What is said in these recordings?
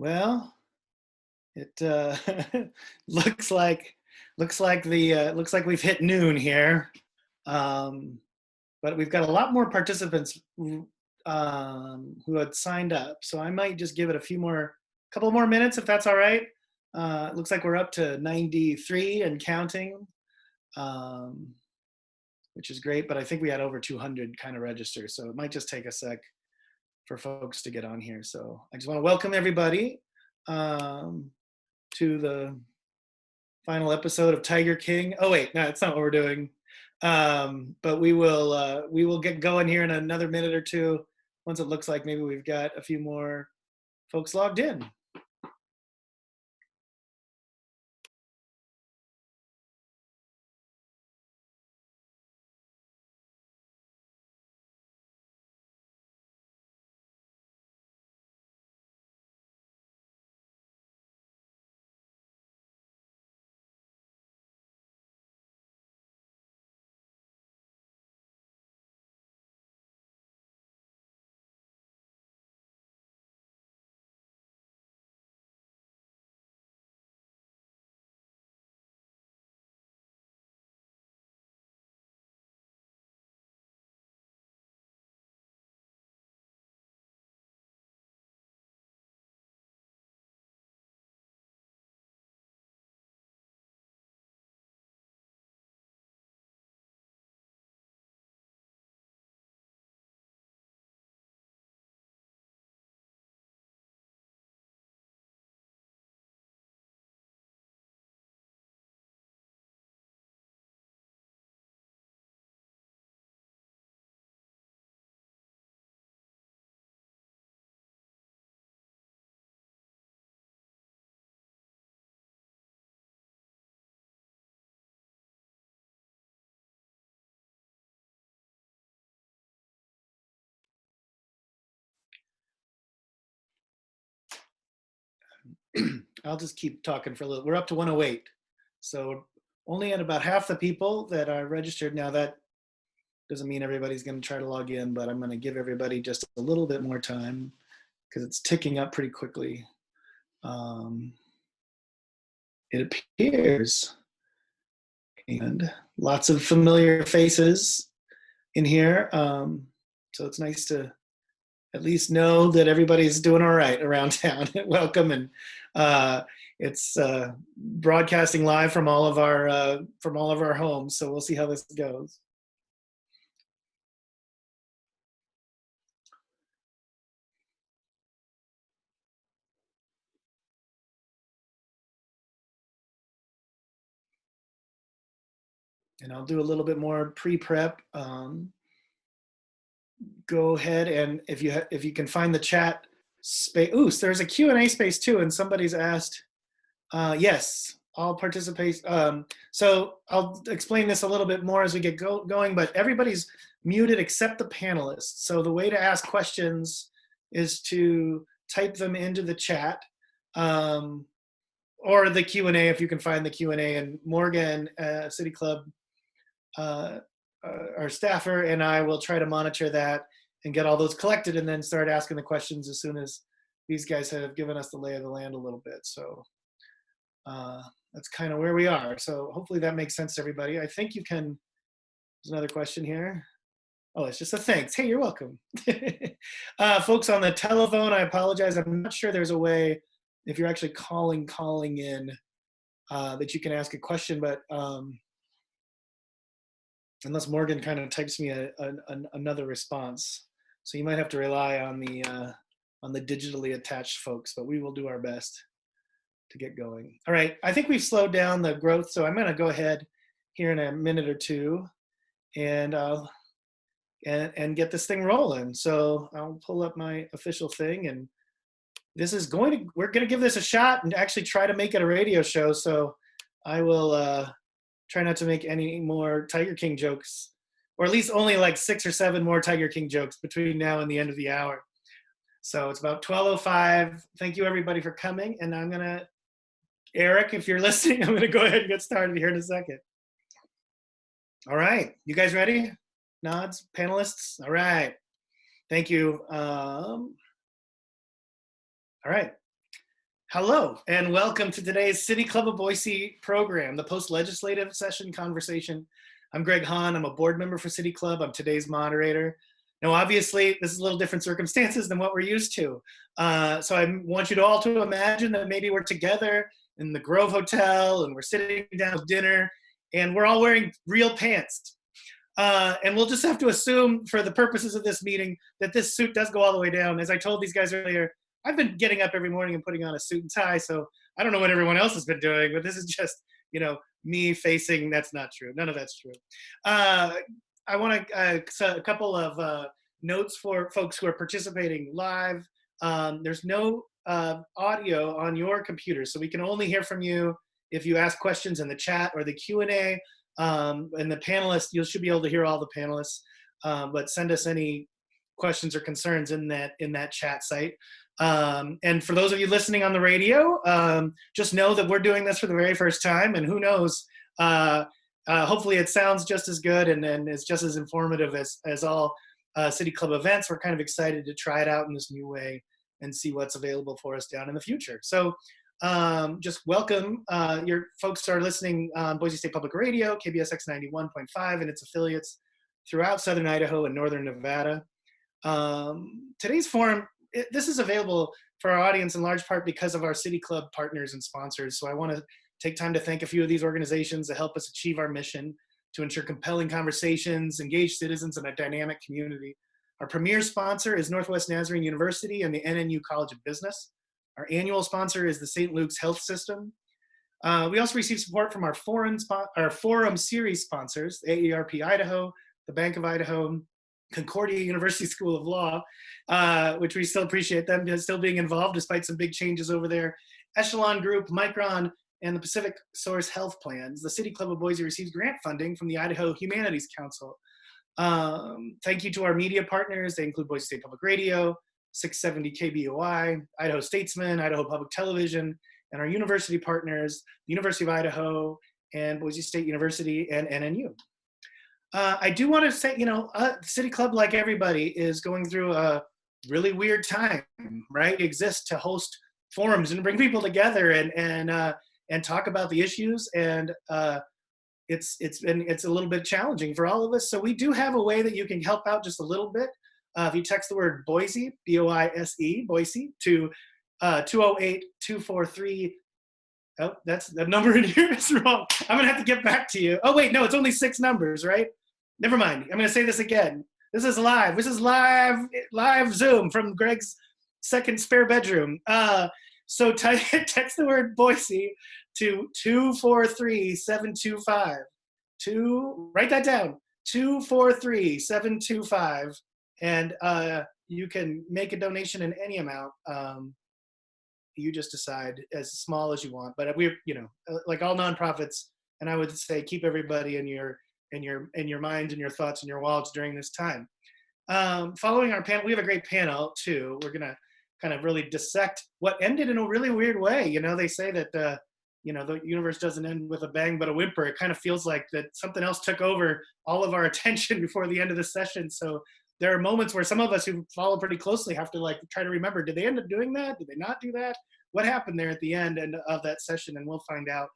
Well, it looks like looks like we've hit noon here, but we've got a lot more participants who had signed up. So I might just give it couple more minutes if that's all right. It looks like we're up to 93 and counting, which is great. But I think we had over 200 kind of register, so it might just take a sec for folks to get on here. So I just want to welcome everybody to the final episode of Tiger King. Oh wait, no, that's not what we're doing. But we will get going here in another minute or two once it looks like maybe we've got a few more folks logged in. I'll just keep talking for a little. We're up to 108. So only at about half the people that are registered. Now that doesn't mean everybody's going to try to log in, but I'm going to give everybody just a little bit more time because it's ticking up pretty quickly. It appears, and lots of familiar faces in here. So it's nice to at least know that everybody's doing all right around town. Welcome, and it's broadcasting live from all of our homes. So we'll see how this goes. And I'll do a little bit more pre-prep. Go ahead, and if you can find the chat space. Ooh, so there's a Q&A space too, and somebody's asked. Yes, I'll participate. So I'll explain this a little bit more as we get going, but everybody's muted except the panelists. So the way to ask questions is to type them into the chat, or the Q&A if you can find the Q&A. And Morgan, City Club, our staffer, and I will try to monitor that and get all those collected and then start asking the questions as soon as these guys have given us the lay of the land a little bit. So that's kind of where we are. So hopefully that makes sense to everybody. I think you can, there's another question here. Oh, it's just a thanks. Hey, you're welcome. Folks on the telephone, I apologize. I'm not sure there's a way, if you're actually calling in, that you can ask a question, but unless Morgan kind of types me another response. So you might have to rely on the digitally attached folks, but we will do our best to get going. All right, I think we've slowed down the growth, so I'm gonna go ahead here in a minute or two and and get this thing rolling. So I'll pull up my official thing, and we're gonna give this a shot and actually try to make it a radio show. So I will try not to make any more Tiger King jokes, or at least only like 6 or 7 more Tiger King jokes between now and the end of the hour. So it's about 12:05. Thank you everybody for coming, and I'm gonna, Eric, if you're listening, I'm gonna go ahead and get started here in a second. All right, you guys ready? Nods, panelists? All right, thank you. All right, Hello, and welcome to today's City Club of Boise program, the Post-Legislative Session Conversation. I'm Greg Hahn. I'm a board member for City Club. I'm today's moderator. Now, obviously, this is a little different circumstances than what we're used to. So I want you all to imagine that maybe we're together in the Grove Hotel and we're sitting down with dinner and we're all wearing real pants. And we'll just have to assume for the purposes of this meeting that this suit does go all the way down. As I told these guys earlier, I've been getting up every morning and putting on a suit and tie, so I don't know what everyone else has been doing, but this is just, me facing, that's not true. None of that's true. I want to, a couple of notes for folks who are participating live. There's no audio on your computer, so we can only hear from you if you ask questions in the chat or the Q&A. And the panelists, you should be able to hear all the panelists, but send us any questions or concerns in that chat site. And for those of you listening on the radio, just know that we're doing this for the very first time, and who knows, hopefully it sounds just as good and is just as informative as all City Club events. We're kind of excited to try it out in this new way and see what's available for us down in the future. So just welcome your folks are listening on Boise State Public Radio, KBSX 91.5 and its affiliates throughout Southern Idaho and Northern Nevada. Today's forum, this is available for our audience in large part because of our City Club partners and sponsors. So I want to take time to thank a few of these organizations that help us achieve our mission to ensure compelling conversations, engage citizens in a dynamic community. Our premier sponsor is Northwest Nazarene University and the NNU College of Business. Our annual sponsor is the St. Luke's Health System. We also receive support from our forum series sponsors, AARP Idaho, the Bank of Idaho, Concordia University School of Law, which we still appreciate them still being involved despite some big changes over there, Echelon Group, Micron, and the Pacific Source Health Plans. The City Club of Boise receives grant funding from the Idaho Humanities Council. Thank you to our media partners. They include Boise State Public Radio, 670 KBOI, Idaho Statesman, Idaho Public Television, and our university partners, the University of Idaho and Boise State University and NNU. I do want to say, City Club, like everybody, is going through a really weird time, right? It exists to host forums and bring people together and talk about the issues, and it's a little bit challenging for all of us. So we do have a way that you can help out just a little bit. If you text the word Boise, B-O-I-S-E, Boise, to 208-243. Oh, that's the number in here is wrong. I'm gonna have to get back to you. Oh wait, no, it's only 6 numbers, right? Never mind. I'm gonna say this again. This is live. This is live Zoom from Greg's second spare bedroom. So text the word Boise to 243-725. Write that down. 243-725, and you can make a donation in any amount. You just decide as small as you want, but we're, like all nonprofits, and I would say keep everybody in your minds and your thoughts and your wallets during this time. Following our panel, we have a great panel too. We're gonna kind of really dissect what ended in a really weird way. They say that the universe doesn't end with a bang but a whimper. It kind of feels like that something else took over all of our attention before the end of the session. So there are moments where some of us who follow pretty closely have to try to remember, did they end up doing that? Did they not do that? What happened there at the end of that session? And we'll find out.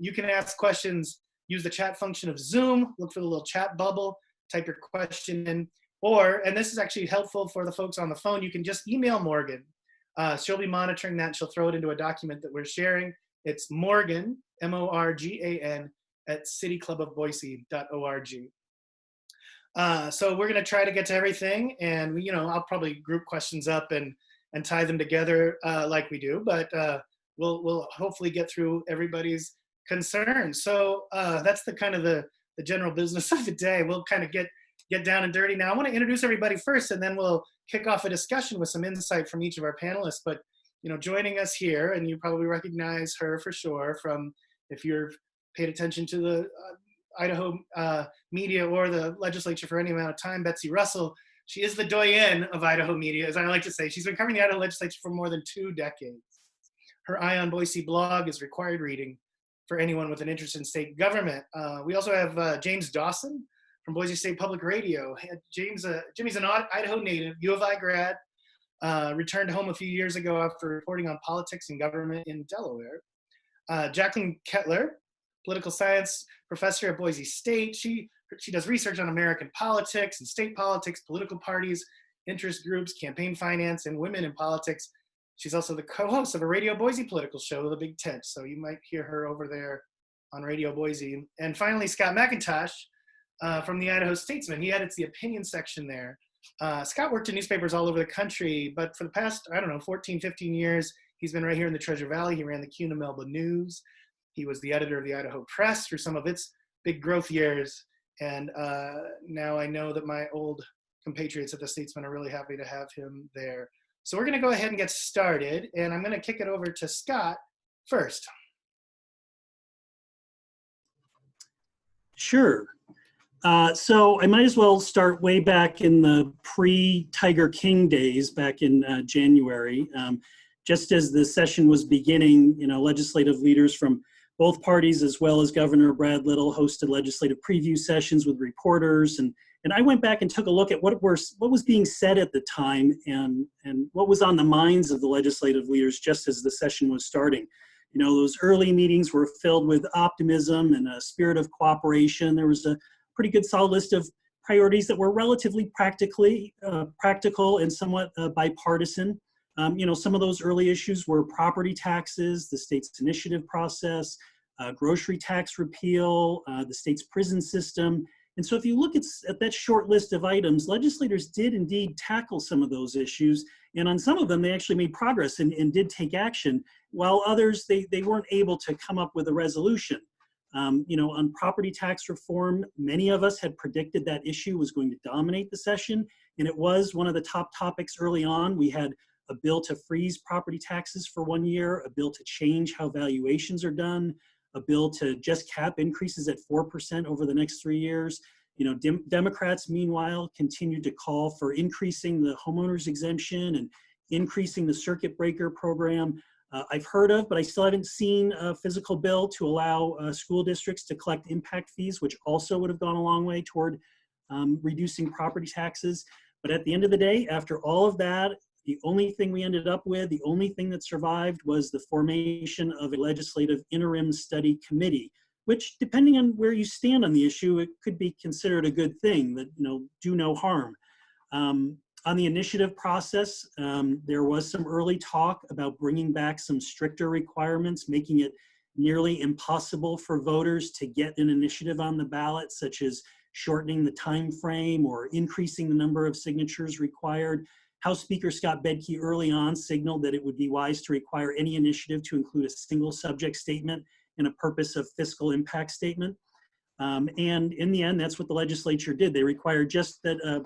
You can ask questions, use the chat function of Zoom, look for the little chat bubble, type your question in, and this is actually helpful for the folks on the phone, you can just email Morgan. She'll be monitoring that. She'll throw it into a document that we're sharing. It's Morgan, M-O-R-G-A-N, at cityclubofboise.org. So we're going to try to get to everything, and I'll probably group questions up and tie them together like we do, but we'll hopefully get through everybody's concerns. So that's the kind of the general business of the day. We'll kind of get down and dirty now. I want to introduce everybody first, and then we'll kick off a discussion with some insight from each of our panelists. But joining us here, and you probably recognize her for sure from if you've paid attention to the Idaho media or the legislature for any amount of time, Betsy Russell. She is the doyenne of Idaho media, as I like to say. She's been covering the Idaho legislature for more than 2 decades. Her Eye on Boise blog is required reading for anyone with an interest in state government. We also have James Dawson from Boise State Public Radio. Jimmy's an Idaho native, U of I grad, returned home a few years ago after reporting on politics and government in Delaware. Jaclyn Kettler, political science professor at Boise State. She does research on American politics and state politics, political parties, interest groups, campaign finance, and women in politics. She's also the co-host of a Radio Boise political show, The Big Tent. So you might hear her over there on Radio Boise. And finally, Scott McIntosh from the Idaho Statesman. He edits the opinion section there. Scott worked in newspapers all over the country, but for the past, 14, 15 years, he's been right here in the Treasure Valley. He ran the Cuna-Melba News. He was the editor of the Idaho Press through some of its big growth years. And now I know that my old compatriots at the Statesman are really happy to have him there. So we're going to go ahead and get started, and I'm going to kick it over to Scott first. Sure. So I might as well start way back in the pre-Tiger King days, back in January. Just as the session was beginning, legislative leaders from both parties, as well as Governor Brad Little, hosted legislative preview sessions with reporters, and I went back and took a look at what was being said at the time and what was on the minds of the legislative leaders just as the session was starting. Those early meetings were filled with optimism and a spirit of cooperation. There was a pretty good solid list of priorities that were relatively practical and somewhat bipartisan. Some of those early issues were property taxes, the state's initiative process, grocery tax repeal, the state's prison system. And so if you look at that short list of items, legislators did indeed tackle some of those issues. And on some of them, they actually made progress and did take action, while others, they weren't able to come up with a resolution. On property tax reform, many of us had predicted that issue was going to dominate the session. And it was one of the top topics early on. We had a bill to freeze property taxes for 1 year, a bill to change how valuations are done, a bill to just cap increases at 4% over the next 3 years. Democrats, meanwhile, continued to call for increasing the homeowners exemption and increasing the circuit breaker program. I've heard of, but I still haven't seen a physical bill to allow school districts to collect impact fees, which also would have gone a long way toward reducing property taxes. But at the end of the day, after all of that, the only thing we ended up with, the only thing that survived was the formation of a legislative interim study committee, which, depending on where you stand on the issue, it could be considered a good thing, that, do no harm. On the initiative process, there was some early talk about bringing back some stricter requirements, making it nearly impossible for voters to get an initiative on the ballot, such as shortening the time frame or increasing the number of signatures required. House Speaker Scott Bedke early on signaled that it would be wise to require any initiative to include a single subject statement and a purpose of fiscal impact statement. And in the end, that's what the legislature did. They required just that a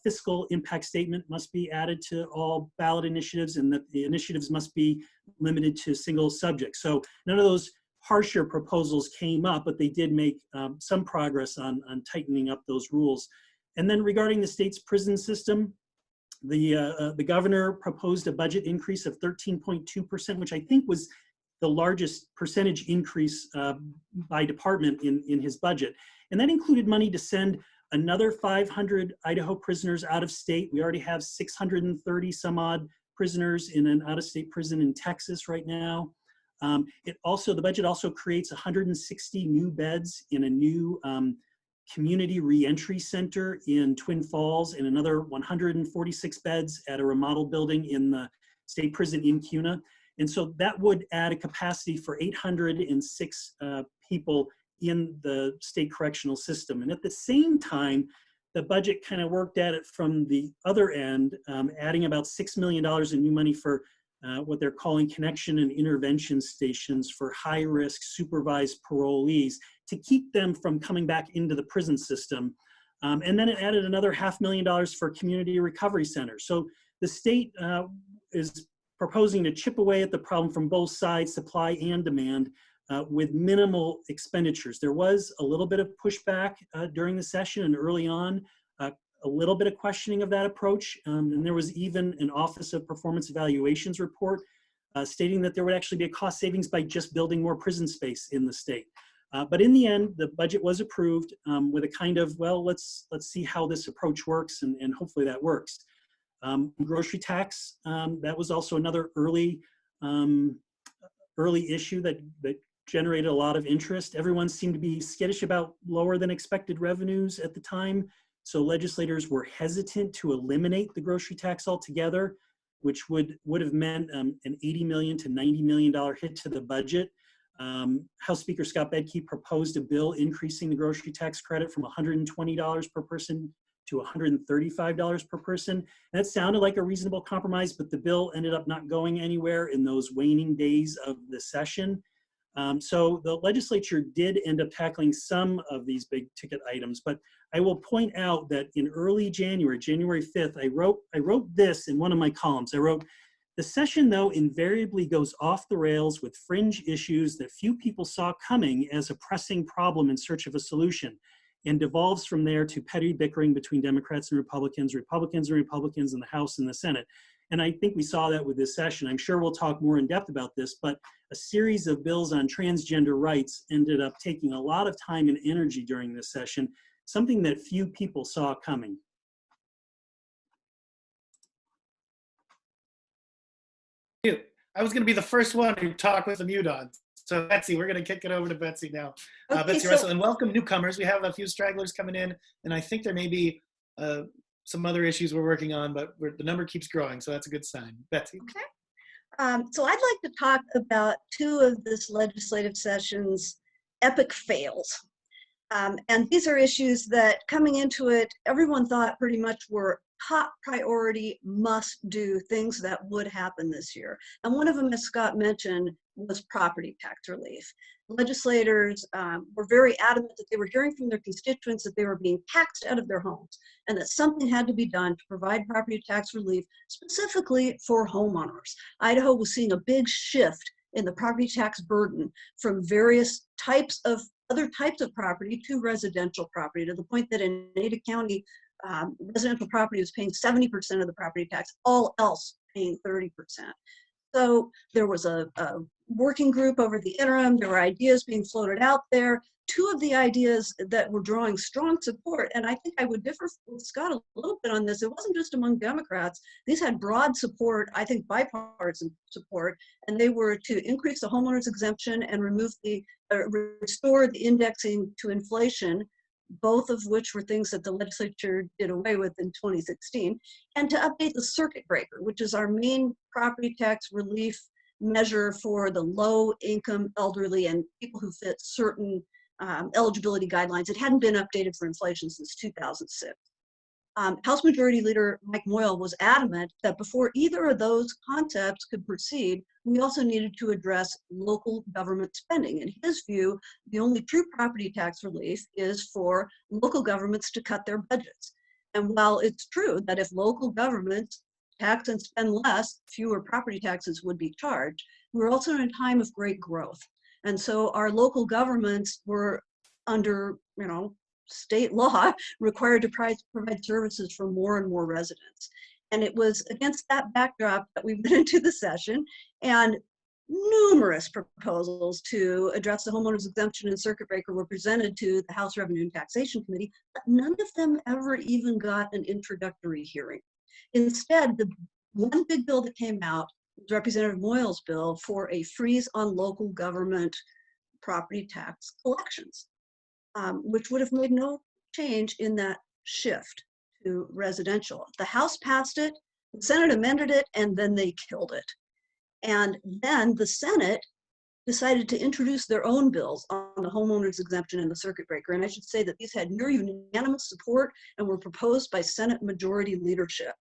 fiscal impact statement must be added to all ballot initiatives, and that the initiatives must be limited to single subjects. So none of those harsher proposals came up, but they did make some progress on tightening up those rules. And then regarding the state's prison system, the governor proposed a budget increase of 13.2%, which I think was the largest percentage increase by department in his budget. And that included money to send another 500 Idaho prisoners out of state. We already have 630 some odd prisoners in an out-of-state prison in Texas right now. The budget also creates 160 new beds in a new community reentry center in Twin Falls, and another 146 beds at a remodeled building in the state prison in Cuna. And so that would add a capacity for 806 people in the state correctional system. And at the same time, the budget kind of worked at it from the other end, adding about $6 million in new money for what they're calling connection and intervention stations for high-risk supervised parolees to keep them from coming back into the prison system. And then it added another $500,000 for community recovery centers. So the state is proposing to chip away at the problem from both sides, supply and demand, with minimal expenditures. There was a little bit of pushback during the session and early on, a little bit of questioning of that approach. And there was even an Office of Performance Evaluations report stating that there would actually be a cost savings by just building more prison space in the state. But in the end, the budget was approved with a kind of, well, let's see how this approach works, and hopefully that works. Grocery tax, that was also another early issue that generated a lot of interest. Everyone seemed to be skittish about lower than expected revenues at the time. So legislators were hesitant to eliminate the grocery tax altogether, which would have meant an $80 million to $90 million hit to the budget. House Speaker Scott Bedke proposed a bill increasing the grocery tax credit from $120 per person to $135 per person. And that sounded like a reasonable compromise, but the bill ended up not going anywhere in those waning days of the session. So the legislature did end up tackling some of these big ticket items, but I will point out that in early January, January 5th, I wrote this in one of my columns. I wrote, "The session, though, invariably goes off the rails with fringe issues that few people saw coming as a pressing problem in search of a solution, and devolves from there to petty bickering between Democrats and Republicans, Republicans and Republicans in the House and the Senate." And I think we saw that with this session. I'm sure we'll talk more in depth about this, but a series of bills on transgender rights ended up taking a lot of time and energy during this session, something that few people saw coming. I was going to be the first one to talk with the mute on. So Betsy, we're going to kick it over to Betsy now. Okay, Betsy Russell, and welcome newcomers. We have a few stragglers coming in, and I think there may be some other issues we're working on, but the number keeps growing, so that's a good sign. Betsy. Okay. So I'd like to talk about two of this legislative session's epic fails. And these are issues that coming into it, everyone thought pretty much were top priority, must-do things that would happen this year. And one of them, as Scott mentioned, was property tax relief. Legislators were very adamant that they were hearing from their constituents that they were being taxed out of their homes and that something had to be done to provide property tax relief specifically for homeowners. Idaho was seeing a big shift in the property tax burden from various other types of property to residential property, to the point that in Ada County, residential property was paying 70% of the property tax, all else paying 30%. So there was a working group over the interim. There were ideas being floated out there. Two of the ideas that were drawing strong support, and I think I would differ with Scott a little bit on this, it wasn't just among Democrats. These had broad support, I think bipartisan support, and they were to increase the homeowners exemption and restore the indexing to inflation, both of which were things that the legislature did away with in 2016, and to update the circuit breaker, which is our main property tax relief measure for the low income elderly and people who fit certain eligibility guidelines. It hadn't been updated for inflation since 2006. House Majority Leader Mike Moyle was adamant that before either of those concepts could proceed, we also needed to address local government spending. In his view, the only true property tax relief is for local governments to cut their budgets. And while it's true that if local governments tax and spend less, fewer property taxes would be charged, we're also in a time of great growth. And so our local governments were under, state law required to provide services for more and more residents. And it was against that backdrop that we went into the session, and numerous proposals to address the homeowners exemption and circuit breaker were presented to the House Revenue and Taxation Committee, but none of them ever even got an introductory hearing. Instead, the one big bill that came out was Representative Moyle's bill for a freeze on local government property tax collections, which would have made no change in that shift to residential. The House passed it, the Senate amended it, and then they killed it. And then the Senate decided to introduce their own bills on the homeowners exemption and the circuit breaker. And I should say that these had near unanimous support and were proposed by Senate majority leadership.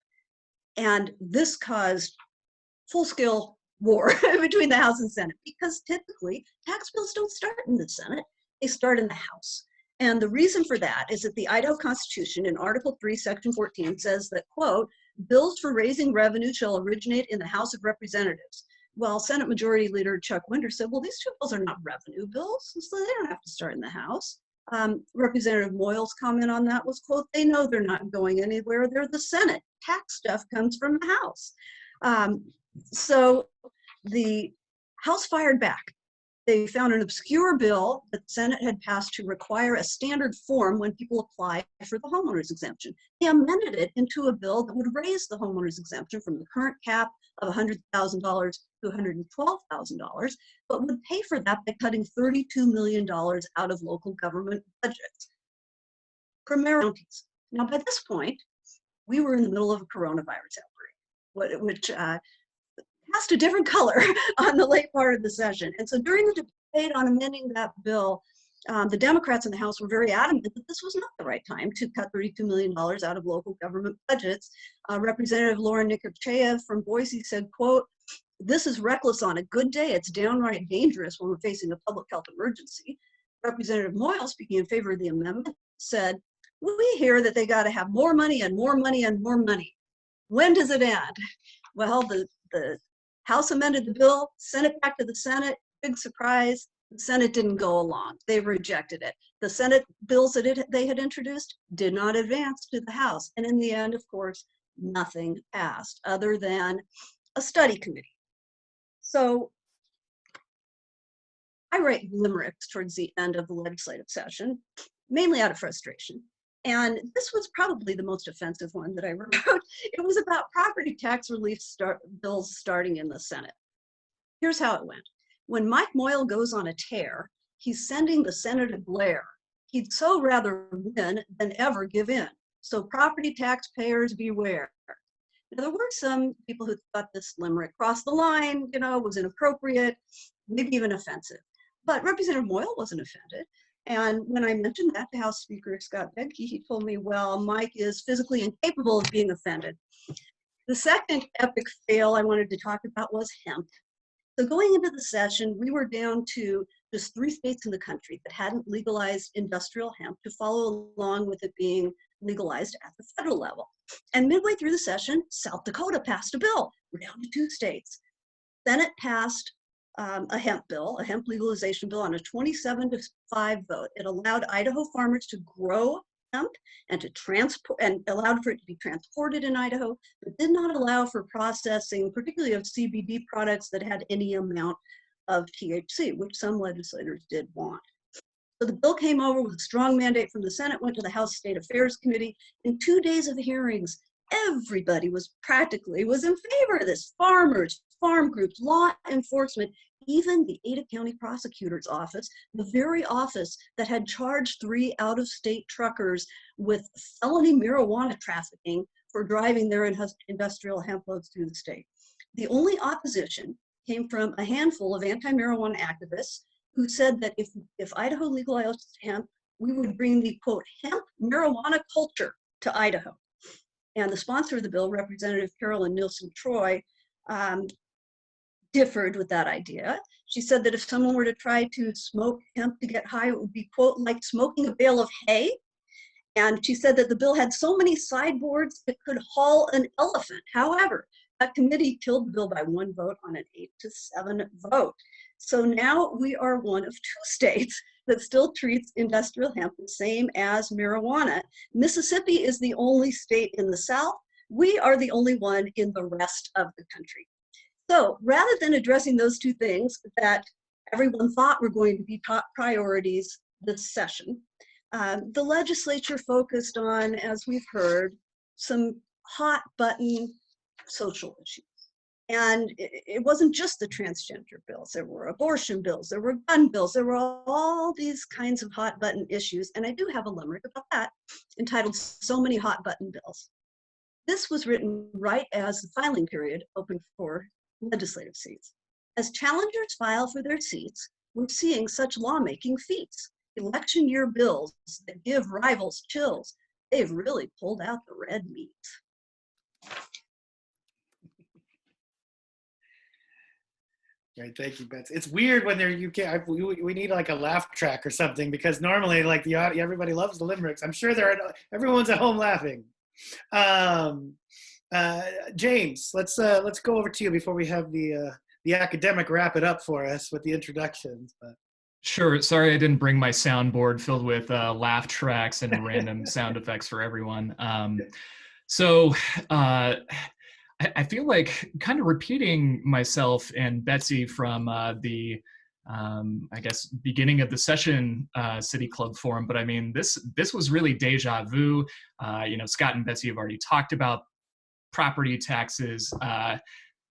And this caused full-scale war between the House and Senate, because typically tax bills don't start in the Senate, they start in the House. And the reason for that is that the Idaho Constitution in Article 3, Section 14 says that, quote, bills for raising revenue shall originate in the House of Representatives. Well, Senate Majority Leader Chuck Winter said, well, these two bills are not revenue bills, so they don't have to start in the House. Representative Moyle's comment on that was, quote, they know they're not going anywhere, they're the Senate. Tax stuff comes from the House. So the House fired back. They found an obscure bill that the Senate had passed to require a standard form when people apply for the homeowner's exemption. They amended it into a bill that would raise the homeowner's exemption from the current cap of $100,000 to $112,000, but would pay for that by cutting $32 million out of local government budgets, primarily counties. Now, by this point, we were in the middle of a coronavirus outbreak, which cast a different color on the late part of the session. And so during the debate on amending that bill, the Democrats in the House were very adamant that this was not the right time to cut $32 million out of local government budgets. Representative Laura Nicocheyev from Boise said, quote, "This is reckless on a good day. It's downright dangerous when we're facing a public health emergency." Representative Moyle, speaking in favor of the amendment, said, "We hear that they got to have more money and more money and more money. When does it end?" Well, the House amended the bill, sent it back to the Senate. Big surprise, the Senate didn't go along. They rejected it. The Senate bills that they had introduced did not advance to the House. And in the end, of course, nothing passed other than a study committee. So I write limericks towards the end of the legislative session, mainly out of frustration. And this was probably the most offensive one that I ever wrote. It was about property tax relief bills starting in the Senate. Here's how it went. When Mike Moyle goes on a tear, he's sending the Senator Blair. He'd so rather win than ever give in. So property taxpayers beware. Now, there were some people who thought this limerick crossed the line, was inappropriate, maybe even offensive. But Representative Moyle wasn't offended. And when I mentioned that to House Speaker Scott McIntosh, he told me, well, Mike is physically incapable of being offended. The second epic fail I wanted to talk about was hemp. So going into the session, we were down to just 3 states in the country that hadn't legalized industrial hemp to follow along with it being legalized at the federal level. And midway through the session, South Dakota passed a bill. We're down to 2 states. Senate passed a hemp legalization bill on a 27-5 vote. It allowed Idaho farmers to grow hemp and to transport, and allowed for it to be transported in Idaho, but did not allow for processing, particularly of CBD products that had any amount of THC, which some legislators did want. So the bill came over with a strong mandate from the Senate, went to the House State Affairs Committee. In 2 days of hearings, everybody was in favor of this. Farmers, farm groups, law enforcement, even the Ada County Prosecutor's Office, the very office that had charged 3 out-of-state truckers with felony marijuana trafficking for driving their industrial hemp loads through the state. The only opposition came from a handful of anti-marijuana activists who said that if Idaho legalized hemp, we would bring the, quote, hemp marijuana culture to Idaho. And the sponsor of the bill, Representative Carolyn Nielsen-Troy, differed with that idea. She said that if someone were to try to smoke hemp to get high, it would be, quote, like smoking a bale of hay. And she said that the bill had so many sideboards it could haul an elephant. However, that committee killed the bill by 1 vote on an 8-7 vote. So now we are one of 2 states that still treats industrial hemp the same as marijuana. Mississippi is the only state in the South. We are the only one in the rest of the country. So rather than addressing those 2 things that everyone thought were going to be top priorities this session, the legislature focused on, as we've heard, some hot button social issues. And it wasn't just the transgender bills. There were abortion bills, there were gun bills, there were all these kinds of hot button issues. And I do have a limerick about that entitled "So Many Hot Button Bills." This was written right as the filing period opened for legislative seats. As challengers file for their seats, we're seeing such lawmaking feats. Election year bills that give rivals chills. They've really pulled out the red meat. Right, thank you, Betsy. It's weird when you can't. We need like a laugh track or something, because normally, like everybody loves the limericks. I'm sure everyone's at home laughing. James, let's go over to you before we have the academic wrap it up for us with the introductions. But. Sure. Sorry, I didn't bring my soundboard filled with laugh tracks and random sound effects for everyone. I feel like kind of repeating myself and Betsy from the I guess, beginning of the session City Club Forum. But I mean, this was really deja vu. Scott and Betsy have already talked about property taxes,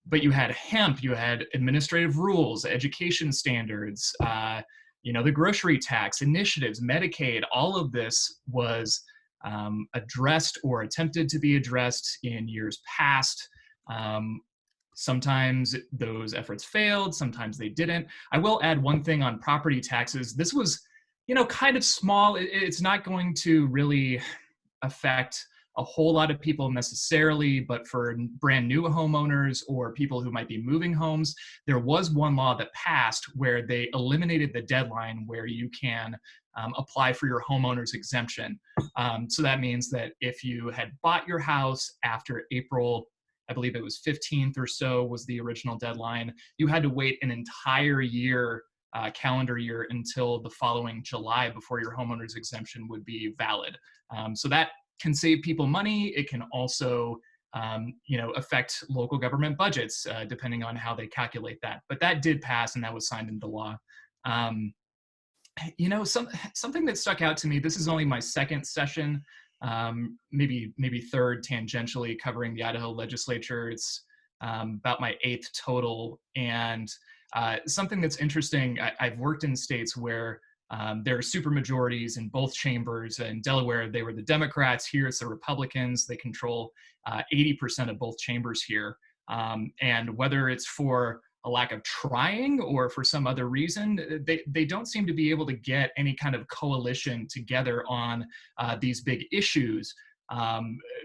but you had hemp, you had administrative rules, education standards, the grocery tax, initiatives, Medicaid. All of this was addressed or attempted to be addressed in years past. Sometimes those efforts failed, sometimes they didn't. I will add one thing on property taxes. This was, kind of small. It's not going to really affect a whole lot of people necessarily, but for brand new homeowners or people who might be moving homes, there was one law that passed where they eliminated the deadline where you can apply for your homeowner's exemption. So that means that if you had bought your house after April, I believe it was 15th or so was the original deadline, you had to wait an entire year, calendar year, until the following July before your homeowner's exemption would be valid. So that can save people money. It can also, affect local government budgets, depending on how they calculate that. But that did pass, and that was signed into law. Something that stuck out to me, this is only my second session, maybe third tangentially covering the Idaho legislature. It's about my 8th total. And something that's interesting, I've worked in states where there are supermajorities in both chambers. In Delaware, they were the Democrats. Here, it's the Republicans. They control 80% of both chambers here. And whether it's for a lack of trying or for some other reason, they don't seem to be able to get any kind of coalition together on these big issues.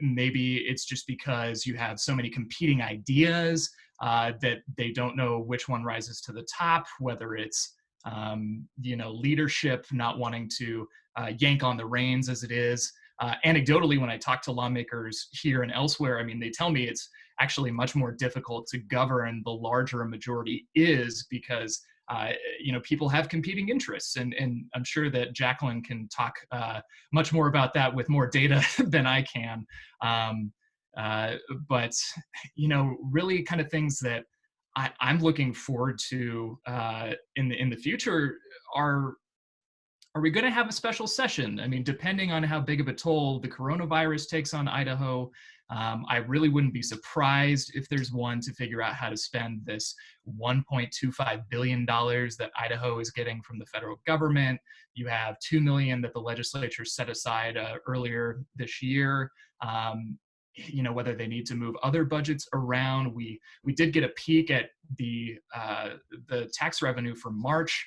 Maybe it's just because you have so many competing ideas that they don't know which one rises to the top, whether it's leadership not wanting to yank on the reins as it is. Anecdotally, when I talk to lawmakers here and elsewhere, I mean, they tell me it's actually much more difficult to govern the larger a majority is because, people have competing interests. And I'm sure that Jaclyn can talk much more about that with more data than I can. But really kind of things that I'm looking forward to in the future are we going to have a special session? I mean, depending on how big of a toll the coronavirus takes on Idaho, I really wouldn't be surprised if there's one to figure out how to spend this $1.25 billion that Idaho is getting from the federal government. You have $2 million that the legislature set aside earlier this year. Whether they need to move other budgets around. We did get a peek at the tax revenue for March.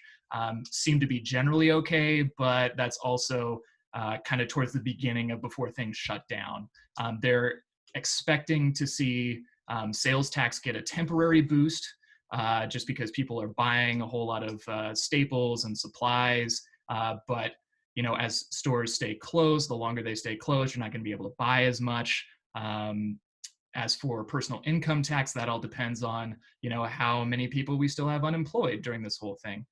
Seemed to be generally okay, but that's also kind of towards the beginning of before things shut down. They're expecting to see sales tax get a temporary boost just because people are buying a whole lot of staples and supplies. But as stores stay closed, the longer they stay closed, you're not going to be able to buy as much. As for personal income tax, that all depends on, how many people we still have unemployed during this whole thing.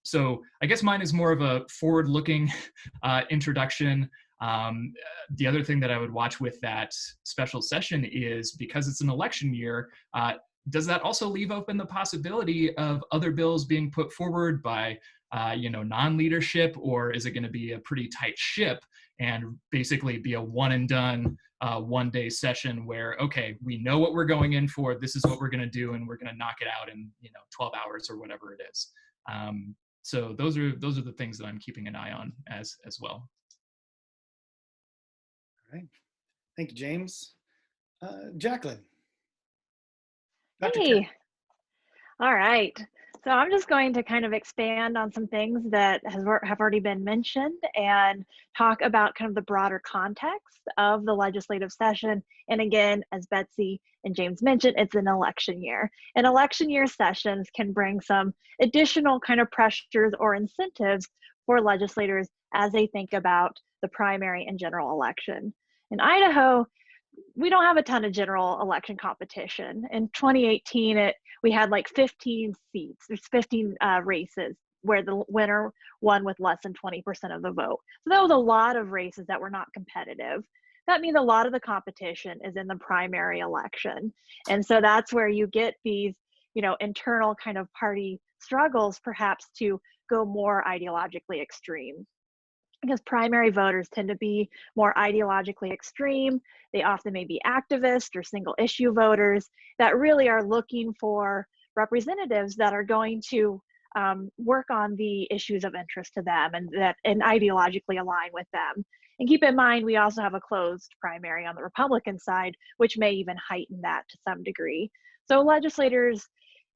So I guess mine is more of a forward-looking introduction. The other thing that I would watch with that special session is, because it's an election year, does that also leave open the possibility of other bills being put forward by non-leadership, or is it going to be a pretty tight ship and basically be a one and done one-day session where, okay, we know what we're going in for, this is what we're going to do, and we're going to knock it out in 12 hours or whatever it is. So those are the things that I'm keeping an eye on as well. All right, thank you, James. Jaclyn. Hey. All right. So I'm just going to kind of expand on some things that have already been mentioned and talk about kind of the broader context of the legislative session. And again, as Betsy and James mentioned, it's an election year. And election year sessions can bring some additional kind of pressures or incentives for legislators as they think about the primary and general election. In Idaho, we don't have a ton of general election competition. In 2018, we had like 15 seats. There's 15 races where the winner won with less than 20% of the vote. So that was a lot of races that were not competitive. That means a lot of the competition is in the primary election. And so that's where you get these, internal kind of party struggles perhaps to go more ideologically extreme. Because primary voters tend to be more ideologically extreme. They often may be activist or single issue voters that really are looking for representatives that are going to work on the issues of interest to them and ideologically align with them. And keep in mind, we also have a closed primary on the Republican side, which may even heighten that to some degree. So legislators,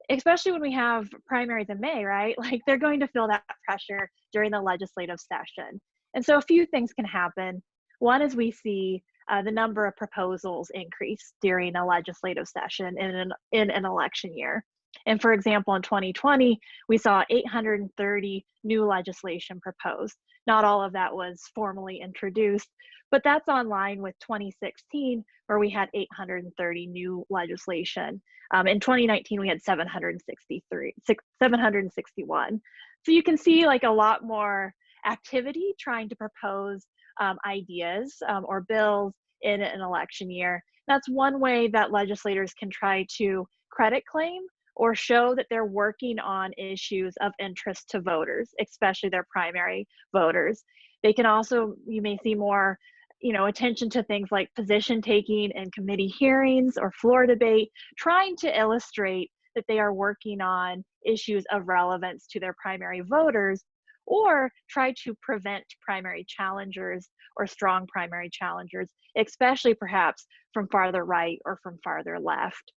especially when we have primaries in May, right? Like they're going to feel that pressure during the legislative session. And so a few things can happen. One is we see the number of proposals increase during a legislative session in an election year. And for example, in 2020, we saw 830 new legislation proposed. Not all of that was formally introduced, but that's on line with 2016, where we had 830 new legislation. In 2019, we had 761. So you can see like a lot more activity trying to propose ideas or bills in an election year. That's one way that legislators can try to credit claim or show that they're working on issues of interest to voters, especially their primary voters. They can also, you may see more, attention to things like position taking in committee hearings or floor debate, trying to illustrate that they are working on issues of relevance to their primary voters, or try to prevent primary challengers or strong primary challengers, especially perhaps from farther right or from farther left.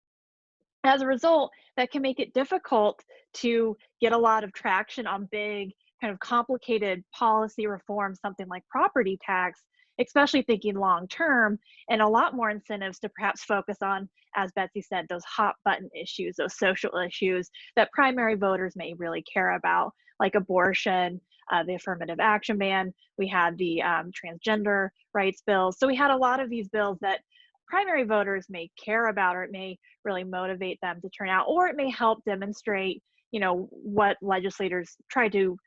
As a result, that can make it difficult to get a lot of traction on big, kind of complicated policy reforms, something like property tax, especially thinking long-term, and a lot more incentives to perhaps focus on, as Betsy said, those hot button issues, those social issues that primary voters may really care about, like abortion, the affirmative action ban. We had the transgender rights bills. So we had a lot of these bills that primary voters may care about, or it may really motivate them to turn out, or it may help demonstrate, what legislators try to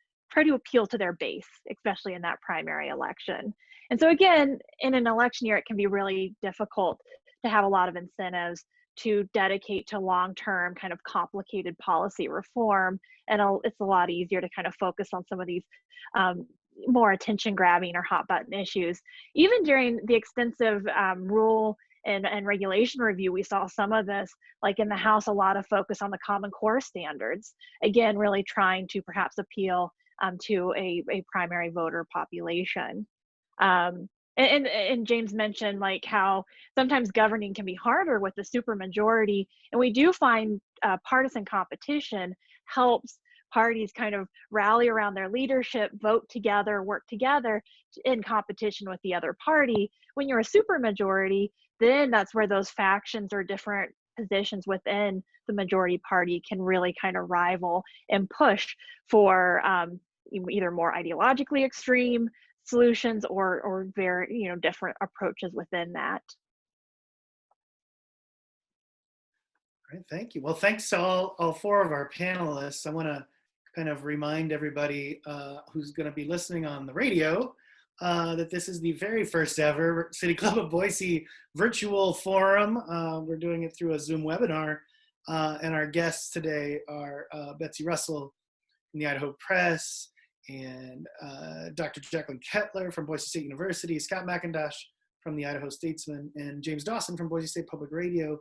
appeal to their base, especially in that primary election. And so again, in an election year, it can be really difficult to have a lot of incentives to dedicate to long-term kind of complicated policy reform. And it's a lot easier to kind of focus on some of these more attention-grabbing or hot button issues. Even during the extensive rule and regulation review, we saw some of this, like in the House, a lot of focus on the Common Core standards, again, really trying to perhaps appeal to a primary voter population. And James mentioned like how sometimes governing can be harder with the supermajority, and we do find partisan competition helps parties kind of rally around their leadership, vote together, work together in competition with the other party. When you're a supermajority, then that's where those factions or different positions within the majority party can really kind of rival and push for either more ideologically extreme solutions or very different approaches within that. All right, thank you. Well, thanks to all four of our panelists. I want to kind of remind everybody who's going to be listening on the radio that this is the very first ever City Club of Boise virtual forum. We're doing it through a Zoom webinar, and our guests today are Betsy Russell from the Idaho Press, and Dr. Jaclyn Kettler from Boise State University, Scott McIntosh from the Idaho Statesman, and James Dawson from Boise State Public Radio.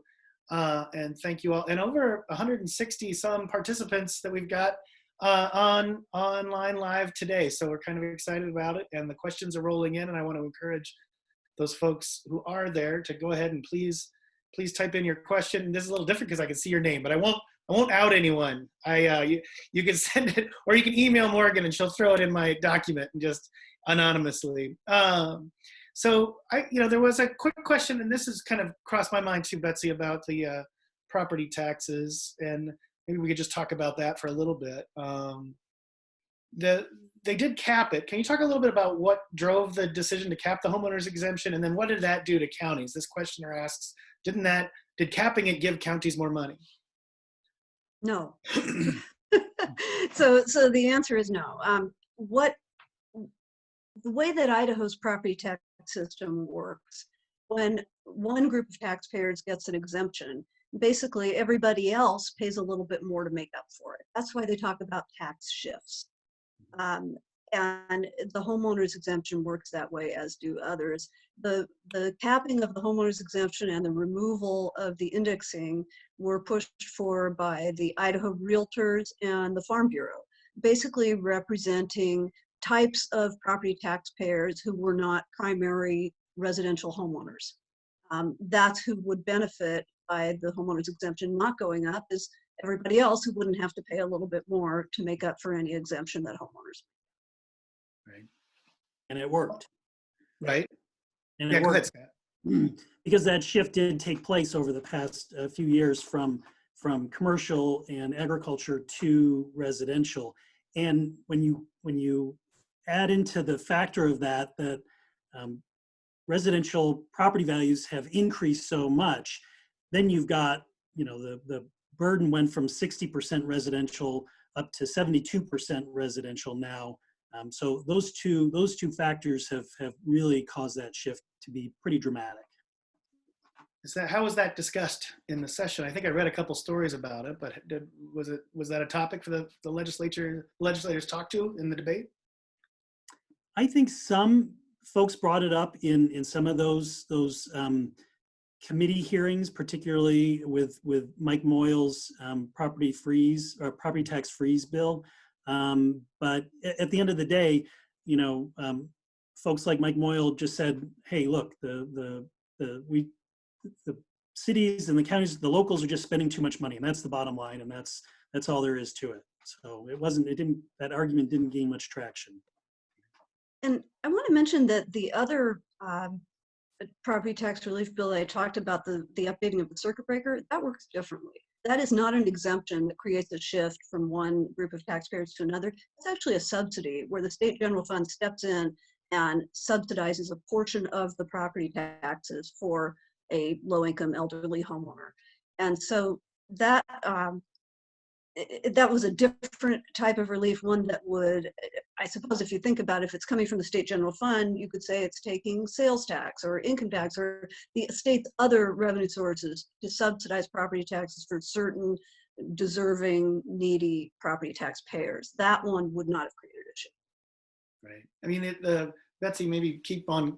And thank you all. And over 160 some participants that we've got online live today. So we're kind of excited about it, and the questions are rolling in, and I want to encourage those folks who are there to go ahead and please type in your question. And this is a little different because I can see your name, but I won't out anyone. You can send it, or you can email Morgan and she'll throw it in my document and just anonymously. So there was a quick question, and this has kind of crossed my mind too, Betsy, about the property taxes, and maybe we could just talk about that for a little bit. They did cap it. Can you talk a little bit about what drove the decision to cap the homeowners exemption, and then what did that do to counties? This questioner asks, did capping it give counties more money? No. So the answer is no. The way that Idaho's property tax system works, when one group of taxpayers gets an exemption, basically everybody else pays a little bit more to make up for it. That's why they talk about tax shifts. And the homeowner's exemption works that way, as do others. The capping of the homeowner's exemption and the removal of the indexing were pushed for by the Idaho Realtors and the Farm Bureau, basically representing types of property taxpayers who were not primary residential homeowners. That's who would benefit by the homeowner's exemption not going up, is everybody else who wouldn't have to pay a little bit more to make up for any exemption that homeowners. Right. And it worked. Right. And Yeah, it go ahead, worked Scott. because that shift did take place over the past few years from commercial and agriculture to residential. And when you add into the factor of that residential property values have increased so much, then you've got, the burden went from 60% residential up to 72% residential now. So those two factors have really caused that shift to be pretty dramatic. How was that discussed in the session? I think I read a couple stories about it, but was that a topic for the legislators talked to in the debate? I think some folks brought it up in some of those committee hearings, particularly with Mike Moyle's property tax freeze bill. But at the end of the day, folks like Mike Moyle just said, "Hey, look, the cities and the counties, the locals are just spending too much money, and that's the bottom line, and that's all there is to it." So that argument didn't gain much traction. And I want to mention that the other property tax relief bill I talked about, the updating of the circuit breaker, that works differently. That is not an exemption that creates a shift from one group of taxpayers to another. It's actually a subsidy where the state general fund steps in and subsidizes a portion of the property taxes for a low-income elderly homeowner. And so that that was a different type of relief, one that would, I suppose if you think about it, if it's coming from the state general fund, you could say it's taking sales tax or income tax or the state's other revenue sources to subsidize property taxes for certain deserving, needy property taxpayers. That one would not have created an issue. Right. I mean, Betsy, maybe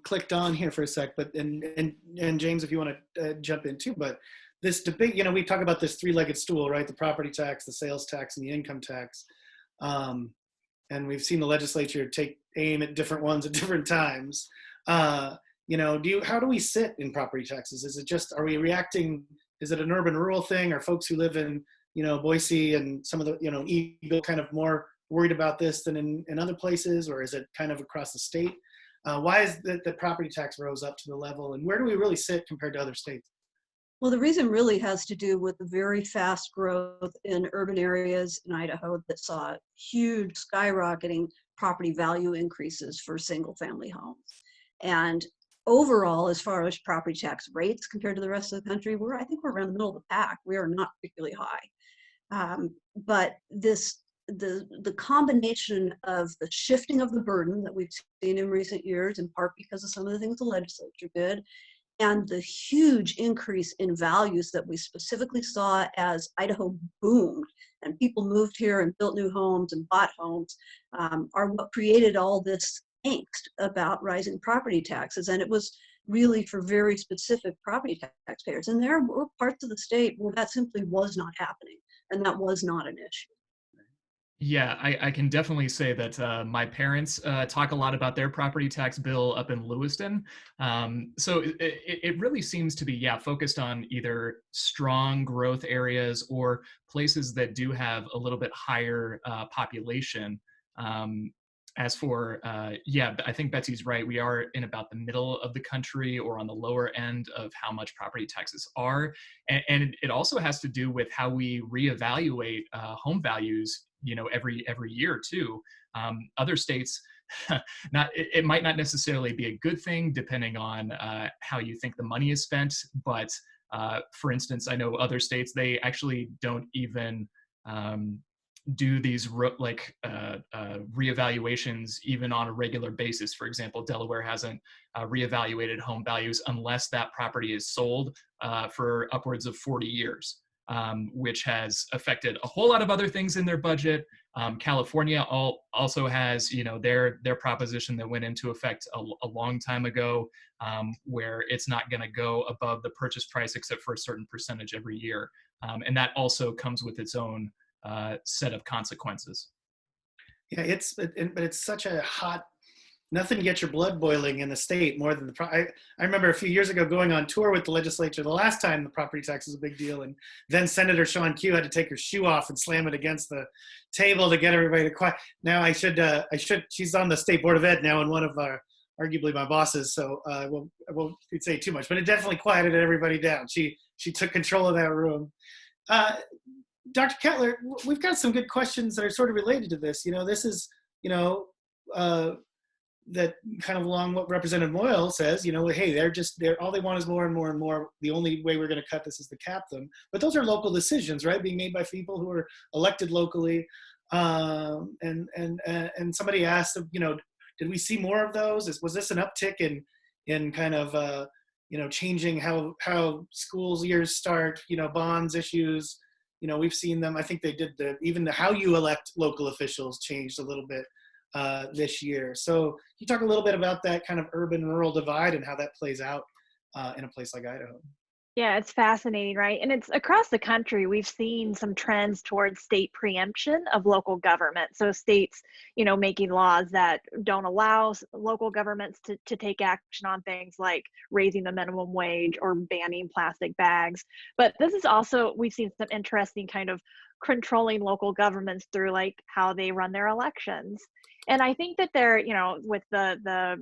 clicked on here for a sec, but and James, if you want to jump in too, but this debate, we talk about this three-legged stool, right? The property tax, the sales tax, and the income tax. And we've seen the legislature take aim at different ones at different times. How do we sit in property taxes? Is it just, are we reacting, is it an urban-rural thing? Are folks who live in, Boise and some of the, Eagle kind of more worried about this than in other places, or is it kind of across the state? Why is the property tax rose up to the level, and where do we really sit compared to other states? Well, the reason really has to do with the very fast growth in urban areas in Idaho that saw huge skyrocketing property value increases for single family homes. And overall, as far as property tax rates compared to the rest of the country, I think we're around the middle of the pack. We are not particularly high. But the combination of the shifting of the burden that we've seen in recent years, in part because of some of the things the legislature did, and the huge increase in values that we specifically saw as Idaho boomed and people moved here and built new homes and bought homes, are what created all this angst about rising property taxes. And it was really for very specific property taxpayers. And there were parts of the state where that simply was not happening, and that was not an issue. Yeah, I can definitely say that my parents talk a lot about their property tax bill up in Lewiston. So it really seems to be, focused on either strong growth areas or places that do have a little bit higher population. As for, I think Betsy's right. We are in about the middle of the country or on the lower end of how much property taxes are. And it also has to do with how we reevaluate home values, every year too. Other states, it might not necessarily be a good thing depending on how you think the money is spent. But for instance, I know other states, they actually don't even do these reevaluations even on a regular basis. For example, Delaware hasn't reevaluated home values unless that property is sold for upwards of 40 years, which has affected a whole lot of other things in their budget. California also has, their proposition that went into effect a long time ago, where it's not going to go above the purchase price except for a certain percentage every year, and that also comes with its own set of consequences. Yeah, but it's such a hot. Nothing gets your blood boiling in the state more than I remember a few years ago going on tour with the legislature the last time the property tax was a big deal, and then Senator Sean Q had to take her shoe off and slam it against the table to get everybody to quiet. Now she's on the state board of ed now, and one of arguably my bosses, so I won't say too much, but it definitely quieted everybody down. She took control of that room. Dr. Kettler, we've got some good questions that are sort of related to this. This is, that kind of along what Representative Moyle says, hey, they're all they want is more and more and more. The only way we're going to cut this is to cap them. But those are local decisions, right? Being made by people who are elected locally. And somebody asked, did we see more of those? Was this an uptick in kind of, changing how schools years start, bonds issues? We've seen them. I think they did even how you elect local officials changed a little bit this year. So can you talk a little bit about that kind of urban-rural divide and how that plays out in a place like Idaho? Yeah, it's fascinating, right? And it's across the country, we've seen some trends towards state preemption of local government. So states, making laws that don't allow local governments to take action on things like raising the minimum wage or banning plastic bags. But this is also, we've seen some interesting kind of controlling local governments through like how they run their elections. And I think that they're, with the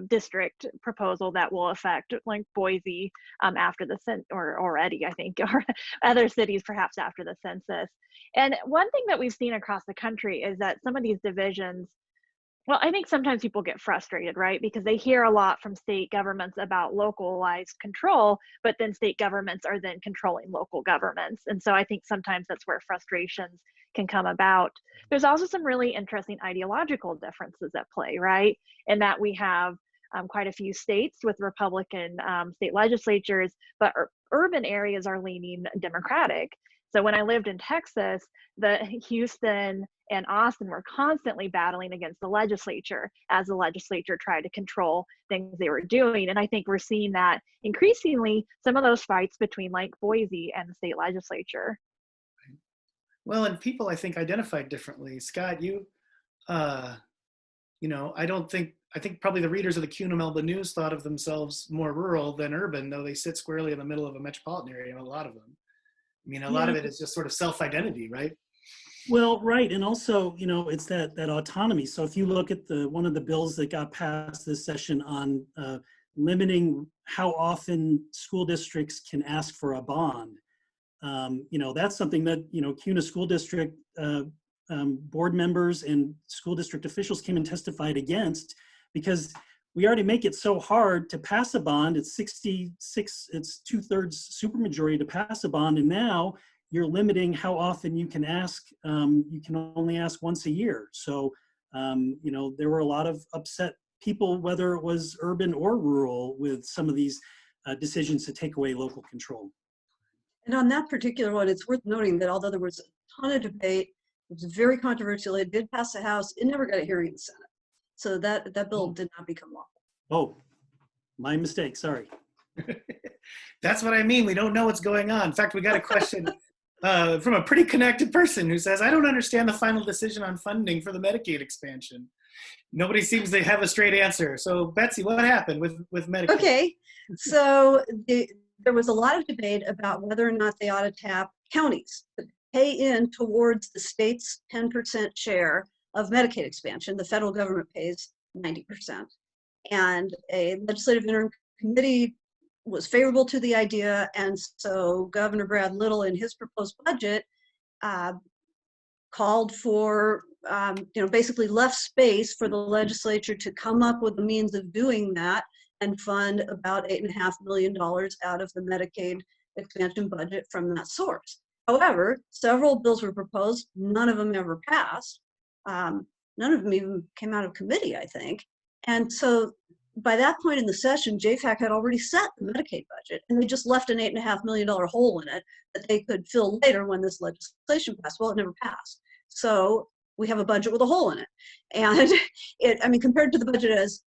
district proposal that will affect like Boise after the or already, I think, or other cities perhaps after the census. And one thing that we've seen across the country is that some of these divisions, well, I think sometimes people get frustrated, right? Because they hear a lot from state governments about localized control, but then state governments are then controlling local governments. And so I think sometimes that's where frustrations can come about. There's also some really interesting ideological differences at play, right? In that we have quite a few states with Republican state legislatures, but urban areas are leaning Democratic. So when I lived in Texas, the Houston and Austin were constantly battling against the legislature as the legislature tried to control things they were doing. And I think we're seeing that increasingly, some of those fights between like Boise and the state legislature. Well, and people, I think, identified differently. Scott, I think probably the readers of the Cunam-Elba News thought of themselves more rural than urban, though they sit squarely in the middle of a metropolitan area, a lot of them. A lot of it is just sort of self-identity, right? Well, right. And also, it's that autonomy. So if you look at one of the bills that got passed this session on limiting how often school districts can ask for a bond, that's something that, CUNA school district board members and school district officials came and testified against, because we already make it so hard to pass a bond. It's 66, it's 2/3 supermajority to pass a bond. And now you're limiting how often you can ask. You can only ask once a year. So, there were a lot of upset people, whether it was urban or rural, with some of these decisions to take away local control. And on that particular one, it's worth noting that although there was a ton of debate, it was very controversial, it did pass the House, it never got a hearing in the Senate. So that bill did not become law. Oh, my mistake, sorry. That's what I mean. We don't know what's going on. In fact, we got a question from a pretty connected person who says, I don't understand the final decision on funding for the Medicaid expansion. Nobody seems to have a straight answer. So Betsy, what happened with Medicaid? Okay, so there was a lot of debate about whether or not they ought to tap counties to pay in towards the state's 10% share of Medicaid expansion. The federal government pays 90%. And a legislative interim committee was favorable to the idea, and so Governor Brad Little in his proposed budget called for, basically left space for the legislature to come up with the means of doing that and fund about $8.5 million out of the Medicaid expansion budget from that source. However, several bills were proposed, none of them ever passed. None of them even came out of committee, I think. And so by that point in the session, JFAC had already set the Medicaid budget, and they just left an $8.5 million hole in it that they could fill later when this legislation passed. Well, it never passed. So we have a budget with a hole in it. And I mean, compared to the budget as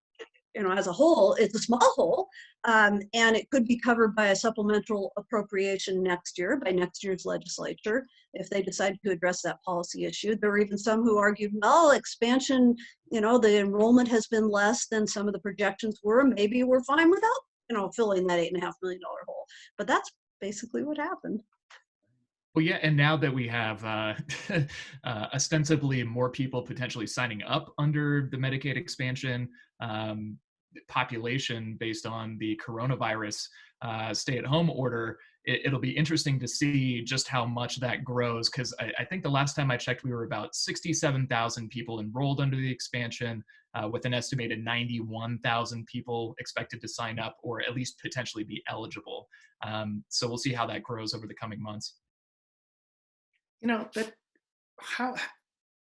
a whole, it's a small hole, and it could be covered by a supplemental appropriation next year by next year's legislature if they decide to address that policy issue. There were even some who argued, well, expansion, the enrollment has been less than some of the projections were. Maybe we're fine without, filling that $8.5 million hole. But that's basically what happened. Well, yeah, and now that we have ostensibly more people potentially signing up under the Medicaid expansion population based on the coronavirus stay-at-home order, it'll be interesting to see just how much that grows, because I think the last time I checked, we were about 67,000 people enrolled under the expansion, with an estimated 91,000 people expected to sign up or at least potentially be eligible. So we'll see how that grows over the coming months. I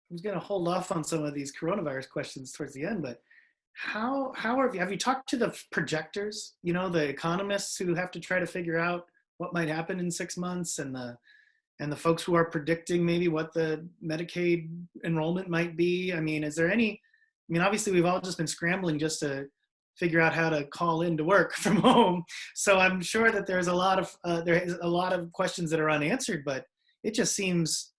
was going to hold off on some of these coronavirus questions towards the end, but have you talked to the projectors, the economists who have to try to figure out what might happen in 6 months, and the folks who are predicting maybe what the Medicaid enrollment might be? I mean, obviously we've all just been scrambling just to figure out how to call in to work from home. So I'm sure that there is a lot of questions that are unanswered, but it just seems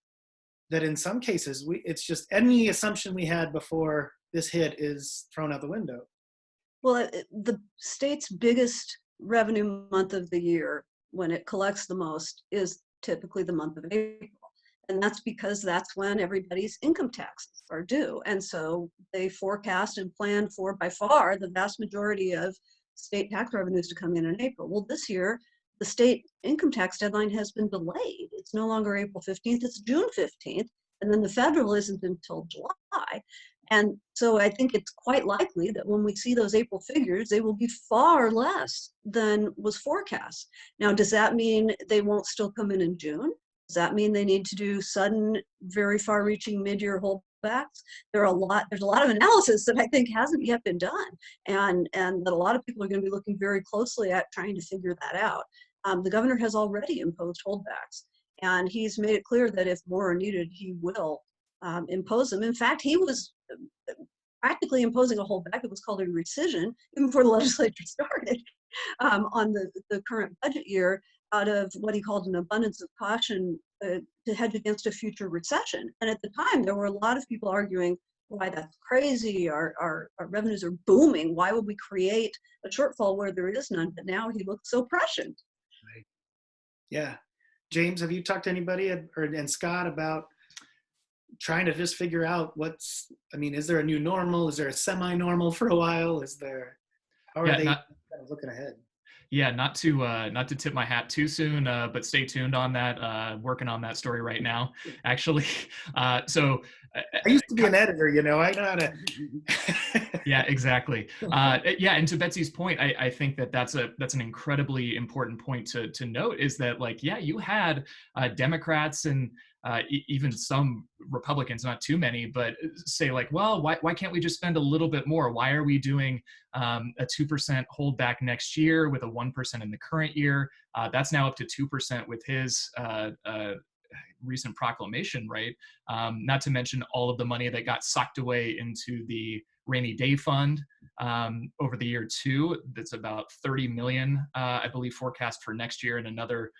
that in some cases, it's just any assumption we had before this hit is thrown out the window. Well, the state's biggest revenue month of the year, when it collects the most, is typically the month of April. And that's because that's when everybody's income taxes are due. And so they forecast and plan for, by far, the vast majority of state tax revenues to come in April. Well, this year, the state income tax deadline has been delayed. It's no longer April 15th, it's June 15th, and then the federal isn't until July. And so I think it's quite likely that when we see those April figures, they will be far less than was forecast. Now, does that mean they won't still come in June? Does that mean they need to do sudden, very far-reaching mid-year holdbacks? There's a lot of analysis that I think hasn't yet been done, and that a lot of people are going to be looking very closely at trying to figure that out. The governor has already imposed holdbacks, and he's made it clear that if more are needed, he will impose them. In fact, he was practically imposing a holdback. It was called a rescission even before the legislature started on the current budget year, out of what he called an abundance of caution to hedge against a future recession. And at the time, there were a lot of people arguing, why, that's crazy, our revenues are booming, why would we create a shortfall where there is none? But now he looks so prescient. Right. Yeah. James, have you talked to anybody and Scott about trying to just figure out is there a new normal? Is there a semi-normal for a while? How are they kind of looking ahead? Yeah, not to tip my hat too soon, but stay tuned on that. Working on that story right now, actually. I used to be an editor, I know how to. Yeah, exactly. Yeah, and to Betsy's point, I think that's an incredibly important point to note, is that, you had Democrats and even some Republicans, not too many, but say well, why can't we just spend a little bit more? Why are we doing a 2% holdback next year with a 1% in the current year? That's now up to 2% with his recent proclamation, right? Not to mention all of the money that got socked away into the rainy day fund over the year too. That's about 30 million, I believe, forecast for next year, and another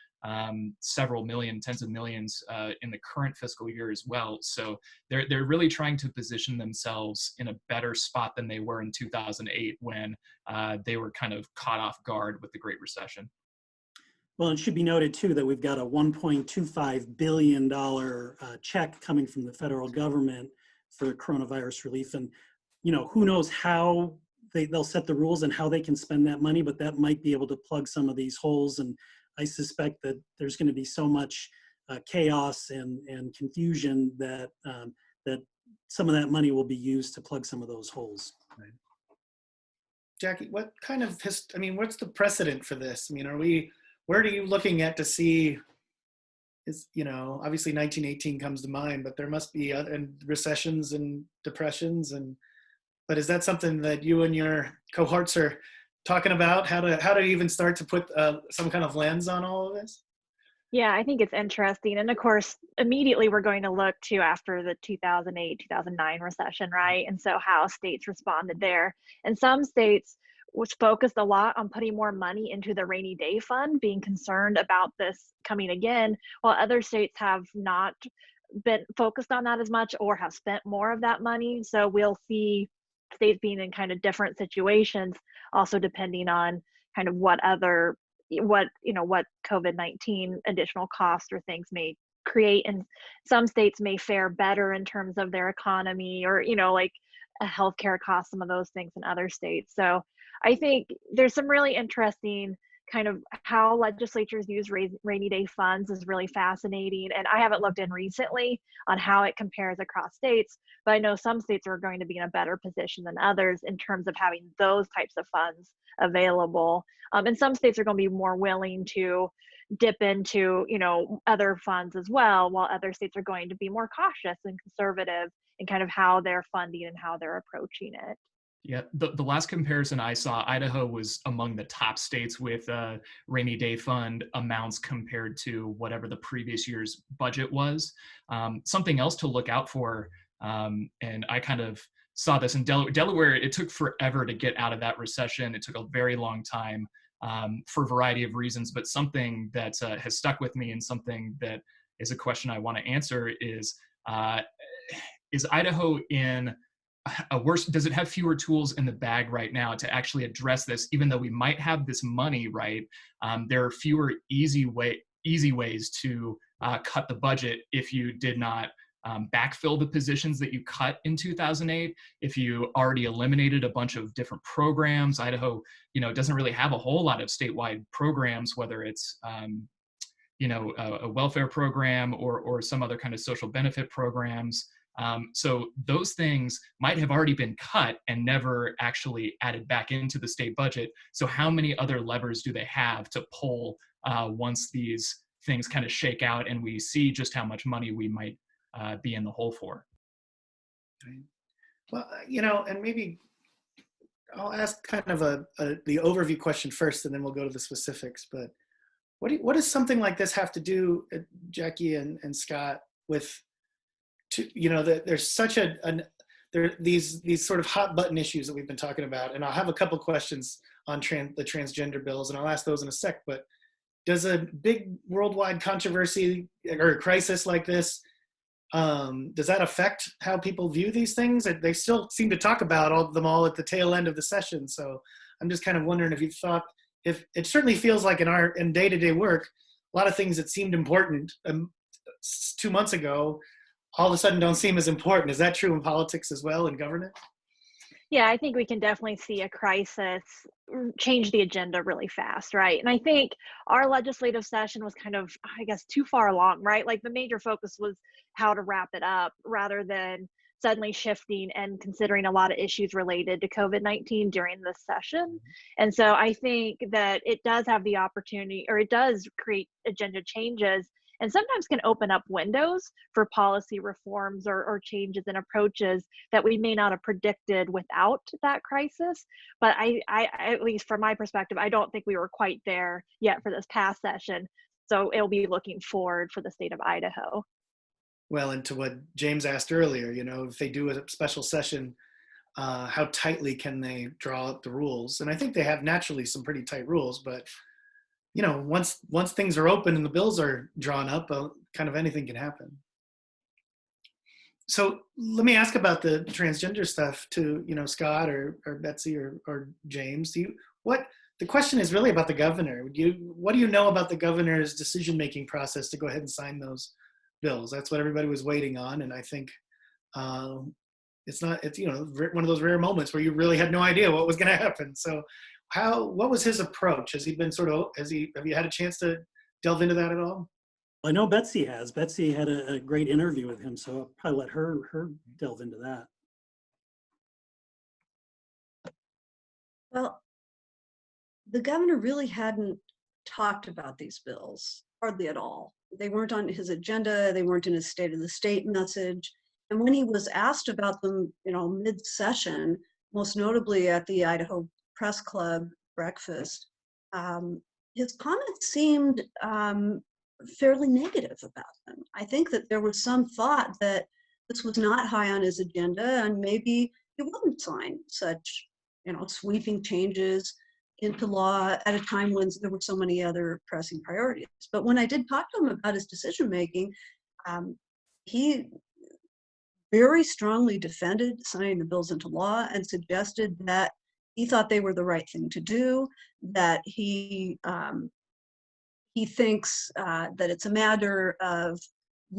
several million, tens of millions in the current fiscal year as well. So they're really trying to position themselves in a better spot than they were in 2008 when they were kind of caught off guard with the Great Recession. Well, it should be noted too that we've got a $1.25 billion check coming from the federal government for coronavirus relief, and who knows how they'll set the rules and how they can spend that money, but that might be able to plug some of these holes. And I suspect that there's going to be so much chaos and confusion that that some of that money will be used to plug some of those holes. Right. Jackie, what kind of what's the precedent for this? Where are you looking at to see is, obviously 1918 comes to mind, but there must be other and recessions and depressions, but is that something that you and your cohorts are talking about? How to even start to put some kind of lens on all of this? Yeah, I think it's interesting. And of course, immediately we're going to look to after the 2008, 2009 recession, right? And so how states responded there. And some states was focused a lot on putting more money into the rainy day fund, being concerned about this coming again, while other states have not been focused on that as much or have spent more of that money. So we'll see states being in kind of different situations, also depending on kind of what COVID-19 additional costs or things may create. And some states may fare better in terms of their economy or, like a healthcare cost, some of those things in other states. So I think there's some really interesting kind of how legislatures use rainy day funds is really fascinating. And I haven't looked in recently on how it compares across states, but I know some states are going to be in a better position than others in terms of having those types of funds available. And some states are going to be more willing to dip into, other funds as well, while other states are going to be more cautious and conservative in kind of how they're funding and how they're approaching it. Yeah, the last comparison I saw, Idaho was among the top states with rainy day fund amounts compared to whatever the previous year's budget was. Something else to look out for, and I kind of saw this in Delaware, it took forever to get out of that recession. It took a very long time for a variety of reasons, but something that has stuck with me and something that is a question I want to answer is Idaho in a worse, does it have fewer tools in the bag right now to actually address this? Even though we might have this money, right? There are fewer easy ways to cut the budget if you did not backfill the positions that you cut in 2008. If you already eliminated a bunch of different programs, Idaho, doesn't really have a whole lot of statewide programs, whether it's a welfare program or some other kind of social benefit programs. So those things might have already been cut and never actually added back into the state budget. So how many other levers do they have to pull once these things kind of shake out and we see just how much money we might be in the hole for? Well, and maybe I'll ask kind of the overview question first, and then we'll go to the specifics. But what does something like this have to do, Jackie and Scott, with there's such these sort of hot button issues that we've been talking about, and I'll have a couple questions on the transgender bills, and I'll ask those in a sec. But does a big worldwide controversy or a crisis like this, does that affect how people view these things? They still seem to talk about them all at the tail end of the session. So I'm just kind of wondering if you thought, if it certainly feels like in day-to-day work, a lot of things that seemed important 2 months ago all of a sudden don't seem as important. Is that true in politics as well, in government? Yeah, I think we can definitely see a crisis change the agenda really fast, right? And I think our legislative session was kind of, I guess, too far along, right? Like the major focus was how to wrap it up rather than suddenly shifting and considering a lot of issues related to COVID-19 during this session. And so I think that it does have the opportunity, or it does create agenda changes, and sometimes can open up windows for policy reforms or changes in approaches that we may not have predicted without that crisis. But I, at least from my perspective, I don't think we were quite there yet for this past session. So it'll be looking forward for the state of Idaho. Well, and to what James asked earlier, if they do a special session, how tightly can they draw up the rules? And I think they have naturally some pretty tight rules, but once things are open and the bills are drawn up, kind of anything can happen. So let me ask about the transgender stuff to Scott or Betsy or James. The question is really about the governor. What do you know about the governor's decision-making process to go ahead and sign those bills? That's what everybody was waiting on, and I think it's one of those rare moments where you really had no idea what was going to happen. So what was his approach? Have you had a chance to delve into that at all? I know Betsy has. Betsy had a great interview with him, so I'll probably let her delve into that. Well, the governor really hadn't talked about these bills hardly at all. they weren't on his agenda. They weren't in his State of the State message. And when he was asked about them, mid-session, most notably at the Idaho Press Club breakfast, his comments seemed fairly negative about them. I think that there was some thought that this was not high on his agenda, and maybe he wouldn't sign such, sweeping changes into law at a time when there were so many other pressing priorities. But when I did talk to him about his decision making, he very strongly defended signing the bills into law and suggested that he thought they were the right thing to do, that he thinks that it's a matter of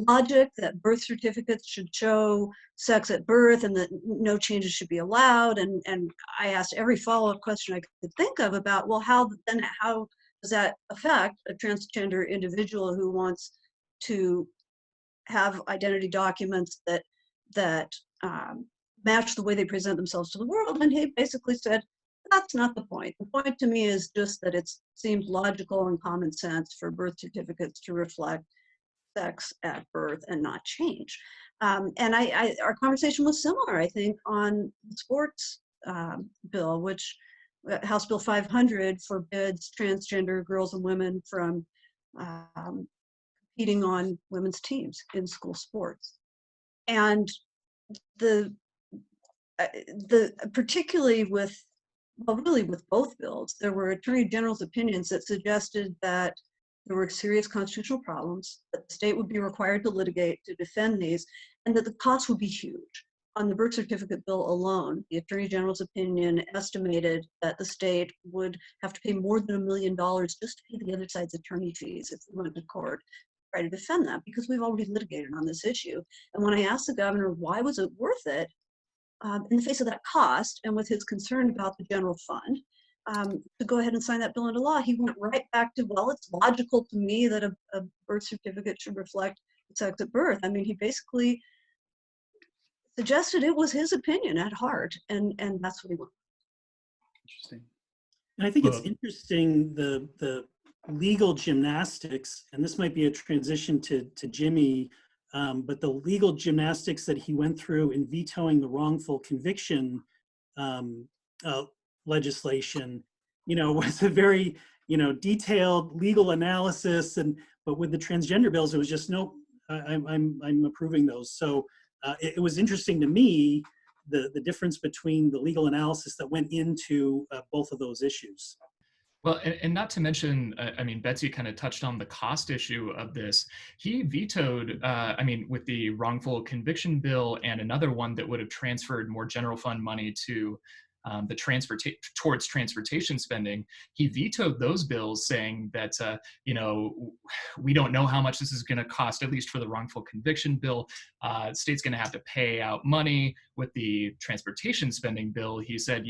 logic, that birth certificates should show sex at birth and that no changes should be allowed. And I asked every follow-up question I could think of about, well, how does that affect a transgender individual who wants to have identity documents that match the way they present themselves to the world? And he basically said, that's not the point. The point to me is just that it seems logical and common sense for birth certificates to reflect sex at birth and not change. And our conversation was similar, I think, on the sports bill, which House Bill 500 forbids transgender girls and women from competing on women's teams in school sports. And particularly really with both bills, there were Attorney General's opinions that suggested that there were serious constitutional problems, that the state would be required to litigate to defend these, and that the cost would be huge. On the birth certificate bill alone, the Attorney General's opinion estimated that the state would have to pay more than $1 million just to pay the other side's attorney fees if they went to court to try to defend that, because we've already litigated on this issue. And when I asked the governor why was it worth it, in the face of that cost and with his concern about the general fund, to go ahead and sign that bill into law, he went right back to, well, it's logical to me that a birth certificate should reflect sex at birth. I mean, he basically suggested it was his opinion at heart, and that's what he wanted. Interesting. And I think it's interesting, the legal gymnastics, and this might be a transition to Jimmy, but the legal gymnastics that he went through in vetoing the wrongful conviction legislation, was a very, detailed legal analysis. But with the transgender bills, it was just, nope, I'm approving those. So it was interesting to me, the difference between the legal analysis that went into both of those issues. Well, and not to mention, Betsy kind of touched on the cost issue of this. He vetoed, with the wrongful conviction bill and another one that would have transferred more general fund money to towards transportation spending. He vetoed those bills, saying that, we don't know how much this is going to cost, at least for the wrongful conviction bill. State's going to have to pay out money. With the transportation spending bill, he said,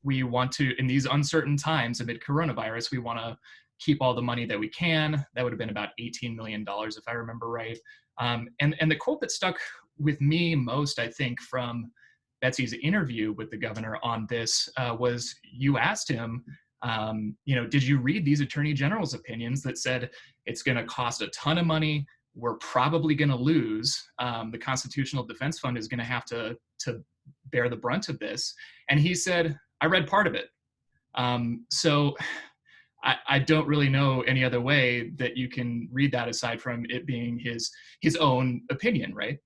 we want to, in these uncertain times amid coronavirus, we want to keep all the money that we can. That would have been about $18 million, if I remember right. And the quote that stuck with me most, I think, from Betsy's interview with the governor on this was, you asked him, did you read these attorney general's opinions that said it's going to cost a ton of money? We're probably going to lose. The Constitutional Defense Fund is going to have to bear the brunt of this. And he said, I read part of it. So I don't really know any other way that you can read that aside from it being his own opinion, right?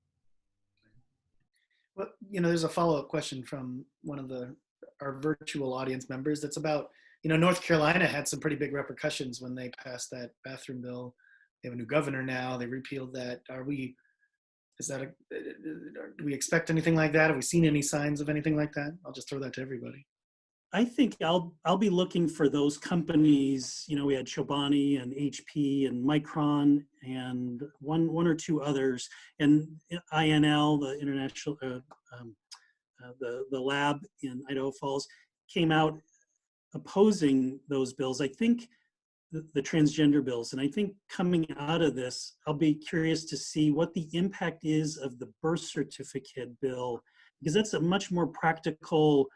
Well, there's a follow-up question from one of our virtual audience members that's about, North Carolina had some pretty big repercussions when they passed that bathroom bill. They have a new governor now. They repealed that. Do we expect anything like that? Have we seen any signs of anything like that? I'll just throw that to everybody. I think I'll be looking for those companies. We had Chobani and HP and Micron and one or two others, and INL, the international the lab in Idaho Falls, came out opposing those bills. I think the transgender bills, and I think coming out of this, I'll be curious to see what the impact is of the birth certificate bill, because that's a much more practical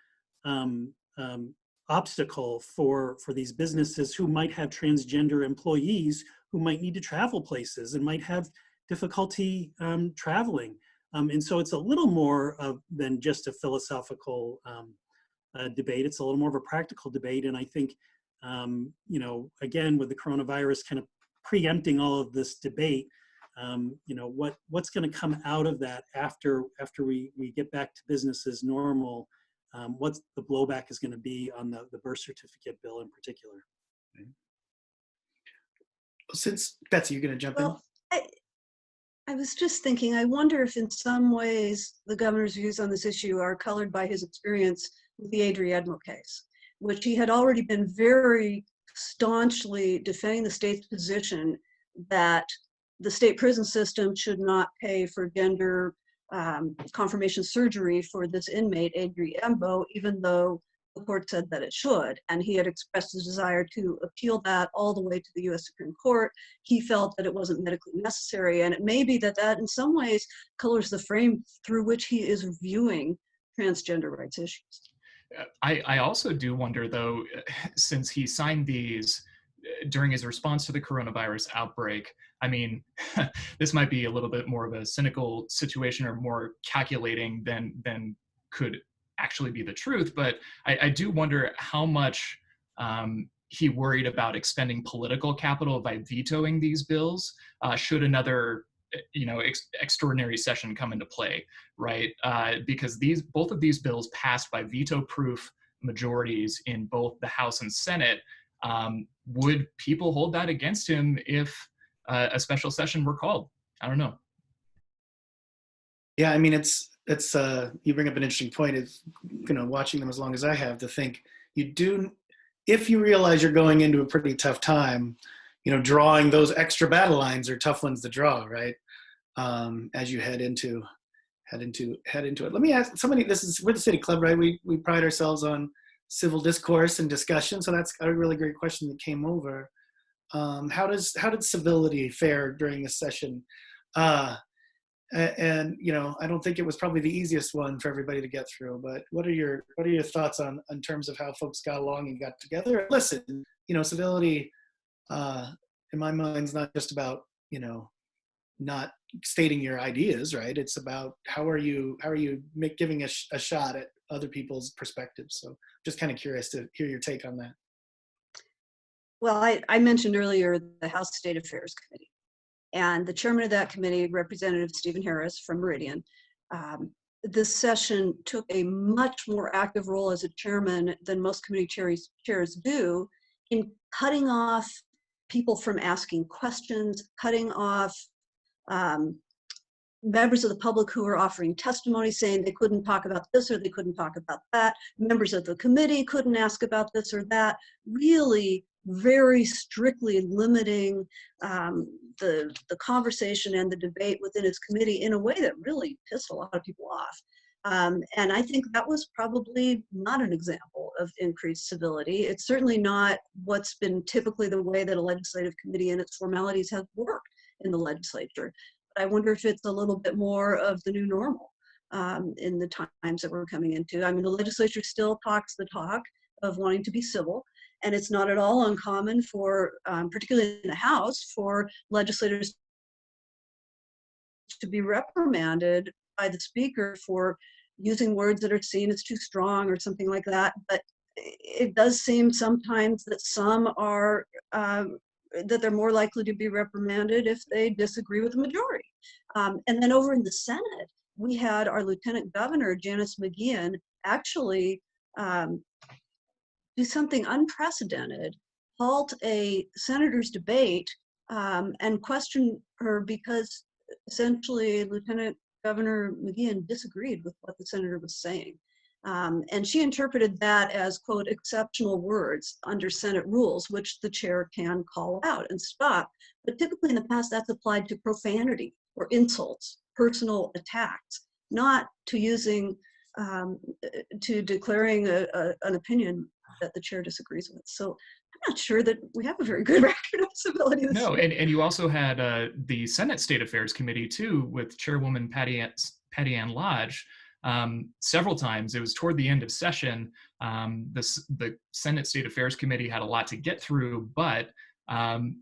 obstacle for these businesses who might have transgender employees who might need to travel places and might have difficulty traveling. And so it's a little more than just a philosophical debate. It's a little more of a practical debate. And I think, you know, again, with the coronavirus kind of preempting all of this debate, you know, what's going to come out of that after we get back to business as normal? What's the blowback is going to be on the birth certificate bill in particular? Since Betsy, you're going to jump in. I was just thinking, I wonder if in some ways the governor's views on this issue are colored by his experience with the Adri Edmo case, which he had already been very staunchly defending the state's position that the state prison system should not pay for gender confirmation surgery for this inmate, Adri Edmo, even though the court said that it should. And he had expressed his desire to appeal that all the way to the US Supreme Court. He felt that it wasn't medically necessary. And it may be that that in some ways colors the frame through which he is viewing transgender rights issues. I also do wonder, though, since he signed these during his response to the coronavirus outbreak, I mean, this might be a little bit more of a cynical situation or more calculating than could actually be the truth, but I do wonder how much he worried about expending political capital by vetoing these bills should another extraordinary session come into play, right? Because both of these bills passed by veto-proof majorities in both the House and Senate. Would people hold that against him if a special session were called? I don't know. Yeah, I mean, it's you bring up an interesting point. Is, you know, watching them as long as I have, to think if you realize you're going into a pretty tough time, you know, drawing those extra battle lines are tough ones to draw, right? As you head into it. Let me ask somebody. We're the City Club, right? We pride ourselves on civil discourse and discussion, so that's a really great question that came over. How did civility fare during this session? And you know, I don't think it was probably the easiest one for everybody to get through, but what are your thoughts on in terms of how folks got along and got together? Listen, you know, civility in my mind is not just about, you know, not stating your ideas, right? It's about how are you giving a shot at other people's perspectives. So just kind of curious to hear your take on that. Well, I mentioned earlier the House State Affairs Committee. And the chairman of that committee, Representative Stephen Harris from Meridian, this session took a much more active role as a chairman than most committee chairs do in cutting off people from asking questions, cutting off members of the public who were offering testimony saying they couldn't talk about this or they couldn't talk about that. Members of the committee couldn't ask about this or that, really very strictly limiting the conversation and the debate within his committee in a way that really pissed a lot of people off. And I think that was probably not an example of increased civility. It's certainly not what's been typically the way that a legislative committee and its formalities have worked in the legislature. But I wonder if it's a little bit more of the new normal in the times that we're coming into. I mean, the legislature still talks the talk of wanting to be civil. And it's not at all uncommon for, particularly in the House, for legislators to be reprimanded by the speaker for using words that are seen as too strong or something like that. But it does seem sometimes that some are, that they're more likely to be reprimanded if they disagree with the majority. And then over in the Senate, we had our Lieutenant Governor, Janice McGeehan, actually do something unprecedented, halt a senator's debate and question her because essentially Lieutenant Governor McGeehan disagreed with what the senator was saying. And she interpreted that as, quote, exceptional words under Senate rules, which the chair can call out and stop. But typically in the past, that's applied to profanity or insults, personal attacks, not to using, to declaring an opinion that the chair disagrees with. So I'm not sure that we have a very good record of civility. No, and you also had the Senate State Affairs Committee too, with Chairwoman Patty Ann Lodge, several times. It was toward the end of session. The Senate State Affairs Committee had a lot to get through, but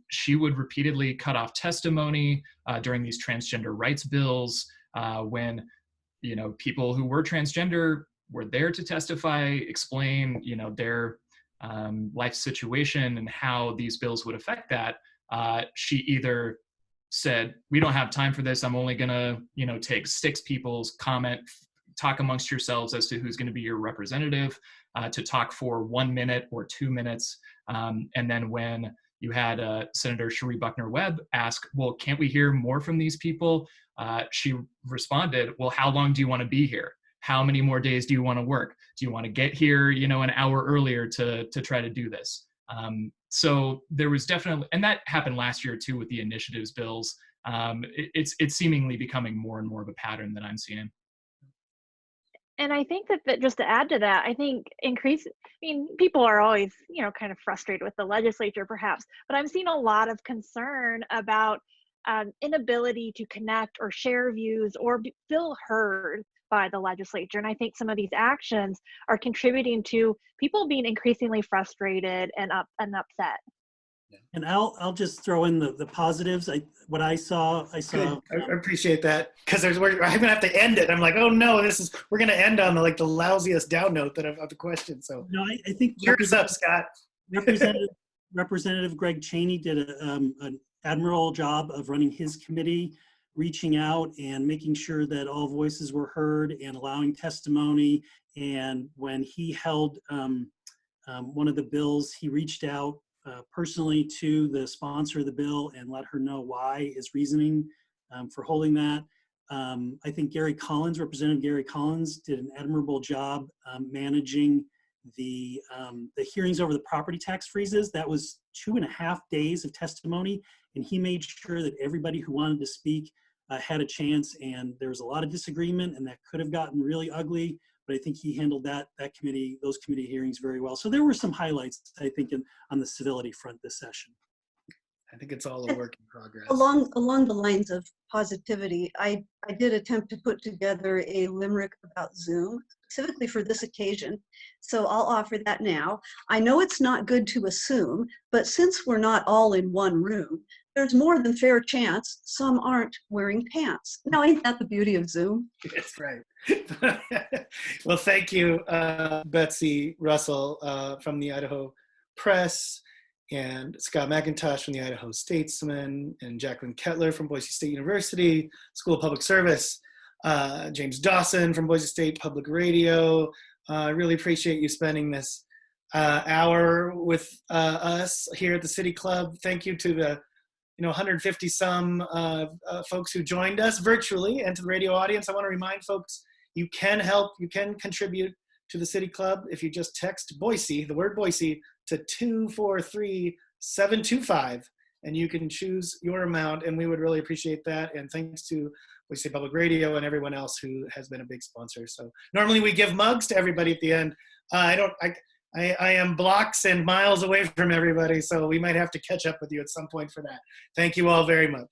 she would repeatedly cut off testimony during these transgender rights bills when, people who were transgender were there to testify, explain, their life situation and how these bills would affect that. She either said, we don't have time for this. I'm only gonna, take 6 people's comment, talk amongst yourselves as to who's gonna be your representative, to talk for 1 minute or 2 minutes. And then when you had Senator Cherie Buckner-Webb ask, well, can't we hear more from these people? She responded, well, how long do you want to be here? How many more days do you want to work? Do you want to get here, an hour earlier to try to do this? So there was definitely, and that happened last year too with the initiatives bills. It's seemingly becoming more and more of a pattern that I'm seeing. And I think that just to add to that, I think people are always, kind of frustrated with the legislature perhaps, but I'm seeing a lot of concern about inability to connect or share views or feel heard by the legislature. And I think some of these actions are contributing to people being increasingly frustrated and upset. And I'll just throw in the positives. What I saw. Good. I appreciate that, because I'm gonna have to end it. I'm like, oh no, we're gonna end on the lousiest down note of the question. So no, I think yours up, Scott. Representative Greg Cheney did an admirable job of running his committee, reaching out and making sure that all voices were heard and allowing testimony. And when he held one of the bills, he reached out personally to the sponsor of the bill and let her know why, his reasoning for holding that. I think Representative Gary Collins did an admirable job managing the hearings over the property tax freezes. That was 2.5 days of testimony, and he made sure that everybody who wanted to speak had a chance. And there was a lot of disagreement, and that could have gotten really ugly, but I think he handled those committee hearings very well. So there were some highlights, I think, on the civility front this session. I think it's all a work in progress. Along the lines of positivity, I did attempt to put together a limerick about Zoom, specifically for this occasion. So I'll offer that now. I know it's not good to assume, but since we're not all in one room, there's more than fair chance some aren't wearing pants. Now, ain't that the beauty of Zoom? That's right. Well, thank you, Betsy Russell from the Idaho Press, and Scott McIntosh from the Idaho Statesman, and Jaclyn Kettler from Boise State University School of Public Service, James Dawson from Boise State Public Radio. I really appreciate you spending this hour with us here at the City Club. Thank you to the 150 some folks who joined us virtually, and to the radio audience. I want to remind folks, you can contribute to the City Club if you just text Boise, the word Boise, to 243-725, and you can choose your amount, and we would really appreciate that. And thanks to Boise State Public Radio and everyone else who has been a big sponsor. So normally we give mugs to everybody at the end. I am blocks and miles away from everybody, so we might have to catch up with you at some point for that. Thank you all very much.